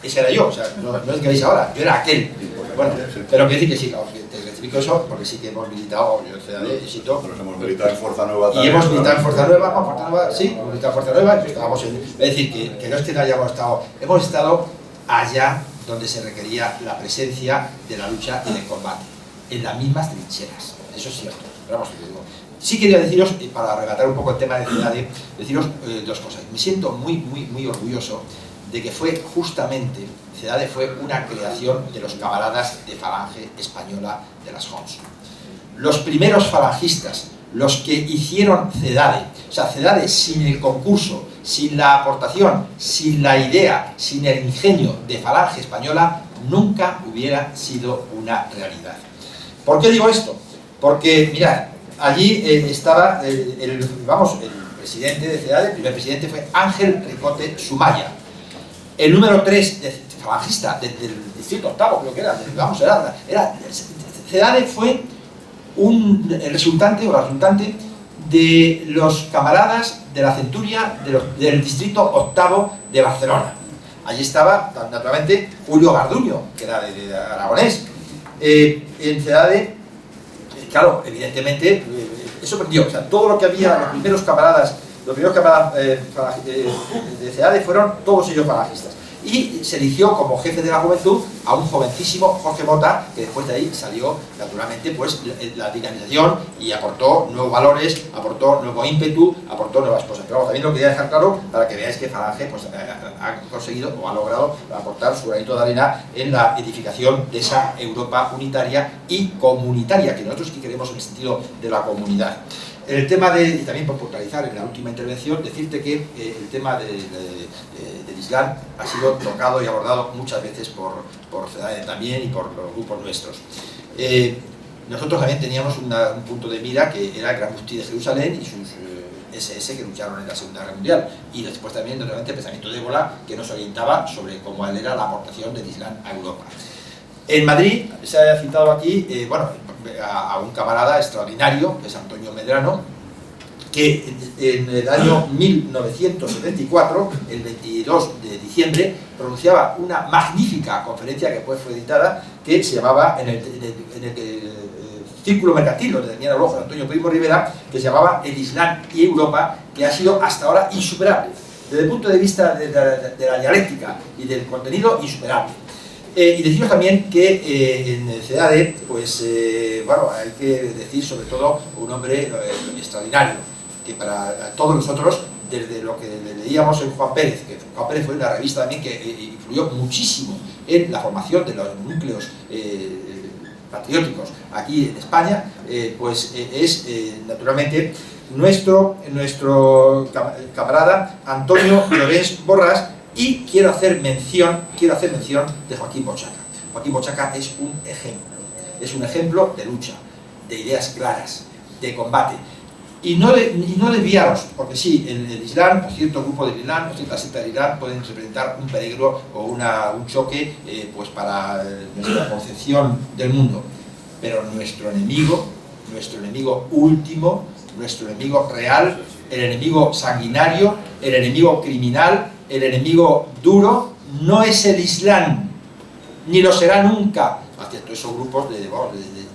Ese era yo, o sea, no es que veis ahora, yo era aquel. Bueno, pero que decir que sí, claro, que te rectifico eso, porque sí que hemos militado, yo en Cedade, éxito. Pero hemos militado en Fuerza Nueva Y también. hemos militado en Fuerza Nueva, sí, hemos militado en Fuerza Nueva, y estábamos es decir, que no es que no hayamos estado, hemos estado allá donde se requería la presencia de la lucha y del combate, en las mismas trincheras, eso es cierto, pero vamos, digo. Sí quería deciros, para arrebatar un poco el tema de Cedade, deciros dos cosas. Me siento muy orgulloso de que fue justamente, Cedade fue una creación de los camaradas de Falange Española de las Homs. Los primeros falangistas, los que hicieron Cedade, o sea, Cedade sin el concurso, sin la aportación, sin la idea, sin el ingenio de Falange Española, nunca hubiera sido una realidad. ¿Por qué digo esto? Porque, mirad, allí estaba el presidente de Cedade, el primer presidente fue Ángel Ricote Sumaya. El número 3 falangista del distrito octavo, creo que era, Cedade fue el resultante de los camaradas de la centuria del distrito octavo de Barcelona. Allí estaba, naturalmente, Julio Garduño, que era de Aragonés. En Cedade, claro, evidentemente, eso sorprendió. O sea, todo lo que había, los primeros camaradas de Cedade fueron todos ellos falangistas. Y se eligió como jefe de la juventud a un jovencísimo Jorge Mota, que después de ahí salió naturalmente pues la dinamización y aportó nuevos valores, aportó nuevo ímpetu, aportó nuevas cosas. Pero vamos, también lo quería dejar claro para que veáis que Falange pues, ha conseguido o ha logrado aportar su granito de arena en la edificación de esa Europa unitaria y comunitaria, que nosotros sí queremos en el sentido de la comunidad. El tema y también por puntualizar en la última intervención, decirte que el tema del Islam ha sido tocado y abordado muchas veces por Cedade también y por los grupos nuestros. Nosotros también teníamos un punto de mira que era el Gran Muftí de Jerusalén y sus SS que lucharon en la Segunda Guerra Mundial, y después también naturalmente el pensamiento de Ébola, que nos orientaba sobre cómo era la aportación del Islam a Europa. En Madrid se ha citado aquí a un camarada extraordinario, que es Antonio Medrano, que en el año 1974, el 22 de diciembre, pronunciaba una magnífica conferencia que después fue editada, que se llamaba en el Círculo Mercantil, donde tenía el ojo de Antonio Primo Rivera, que se llamaba El Islam y Europa, que ha sido hasta ahora insuperable. Desde el punto de vista de la dialéctica y del contenido, insuperable. Y deciros también que en Cedade, pues, hay que decir sobre todo un hombre extraordinario, que para todos nosotros, desde lo que leíamos en Juan Pérez, que Juan Pérez fue una revista también que influyó muchísimo en la formación de los núcleos patrióticos aquí en España, es naturalmente nuestro camarada Antonio Llorens Borràs. Y quiero hacer mención de Joaquín Bochaca. Joaquín Bochaca es un ejemplo de lucha, de ideas claras, de combate. Y no desviaros, porque sí, en el Islam, o cierto grupo del Islam, o cierta secta del Islam pueden representar un peligro o un choque para nuestra concepción del mundo. Pero nuestro enemigo último, nuestro enemigo real, el enemigo sanguinario, el enemigo criminal, el enemigo duro, no es el Islam, ni lo será nunca, hacia todos esos grupos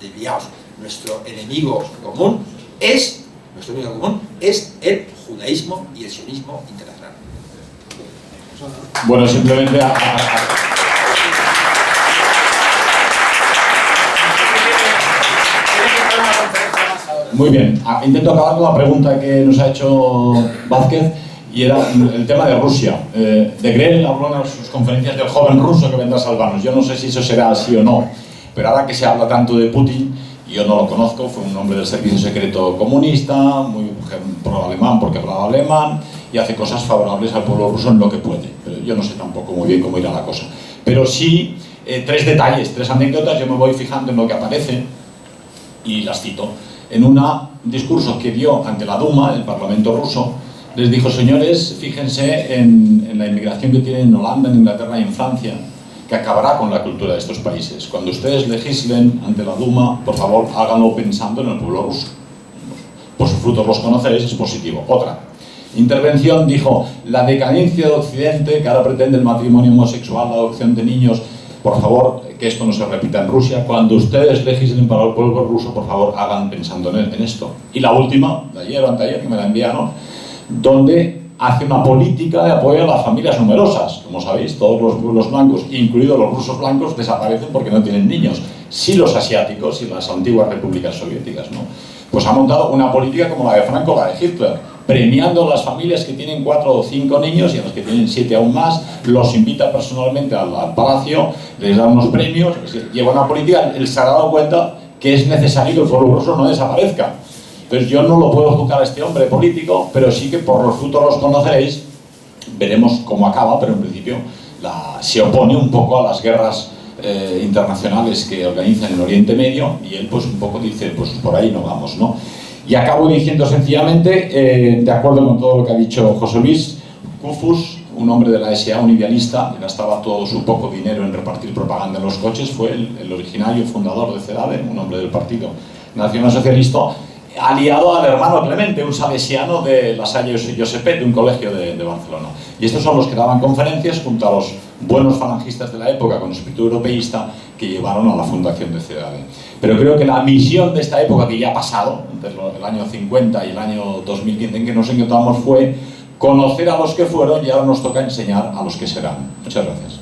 desviados. Nuestro enemigo común es el judaísmo y el sionismo internacional. Bueno, simplemente Muy bien, intento acabar con la pregunta que nos ha hecho Vázquez, y era el tema de Rusia. De Grelle habló en sus conferencias del joven ruso que vendrá a salvarnos. Yo no sé si eso será así o no, pero ahora que se habla tanto de Putin, yo no lo conozco, fue un hombre del servicio secreto comunista, muy pro-alemán porque hablaba alemán, y hace cosas favorables al pueblo ruso en lo que puede. Pero yo no sé tampoco muy bien cómo irá la cosa. Pero sí, tres detalles, tres anécdotas, yo me voy fijando en lo que aparece y las cito. en un discurso que dio ante la Duma, el Parlamento ruso, les dijo: señores, fíjense en la inmigración que tienen en Holanda, en Inglaterra y en Francia, que acabará con la cultura de estos países. Cuando ustedes legislen ante la Duma, por favor, háganlo pensando en el pueblo ruso. Por sus frutos los conocéis, es positivo. Otra intervención dijo: la decadencia de Occidente, que ahora pretende el matrimonio homosexual, la adopción de niños, por favor, que esto no se repita en Rusia. Cuando ustedes legislen para el pueblo ruso, por favor, hagan pensando en esto. Y la última, de ayer o anteayer, que me la enviaron, donde hace una política de apoyo a las familias numerosas. Como sabéis, todos los pueblos blancos, incluidos los rusos blancos, desaparecen porque no tienen niños. Sí los asiáticos y las antiguas repúblicas soviéticas, ¿no? Pues ha montado una política como la de Franco, la de Hitler, premiando a las familias que tienen 4 o 5 niños y a las que tienen 7 aún más, los invita personalmente al palacio, les da unos premios, lleva una política. Él se ha dado cuenta que es necesario que el pueblo ruso no desaparezca. Entonces yo no lo puedo juzgar a este hombre político, pero sí que por los frutos los conoceréis, veremos cómo acaba, pero en principio se opone un poco a las guerras internacionales que organizan en Oriente Medio, y él pues un poco dice, pues por ahí no vamos, ¿no? Y acabo diciendo sencillamente, de acuerdo con todo lo que ha dicho José Luis, Kufus, un hombre de la SA, un idealista, que gastaba todo su poco dinero en repartir propaganda en los coches, fue el originario fundador de CEDADE, un hombre del Partido Nacional Socialista, aliado al hermano Clemente, un salesiano de la Salle Josepet, de un colegio de Barcelona. Y estos son los que daban conferencias junto a los buenos falangistas de la época con espíritu europeísta que llevaron a la fundación de CEDADE. Pero creo que la misión de esta época, que ya ha pasado, entre el año 50 y el año 2015 en que nos encontramos, fue conocer a los que fueron, y ahora nos toca enseñar a los que serán. Muchas gracias.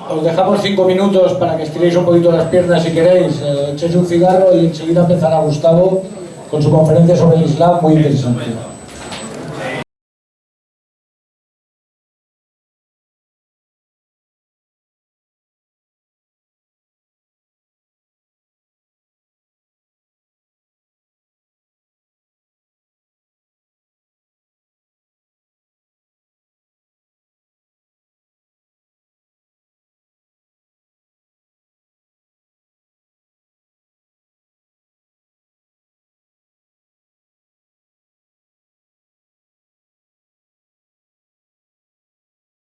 Os dejamos 5 minutos para que estiréis un poquito las piernas si queréis, echéis un cigarro y enseguida empezará Gustavo con su conferencia sobre el Islam, muy interesante.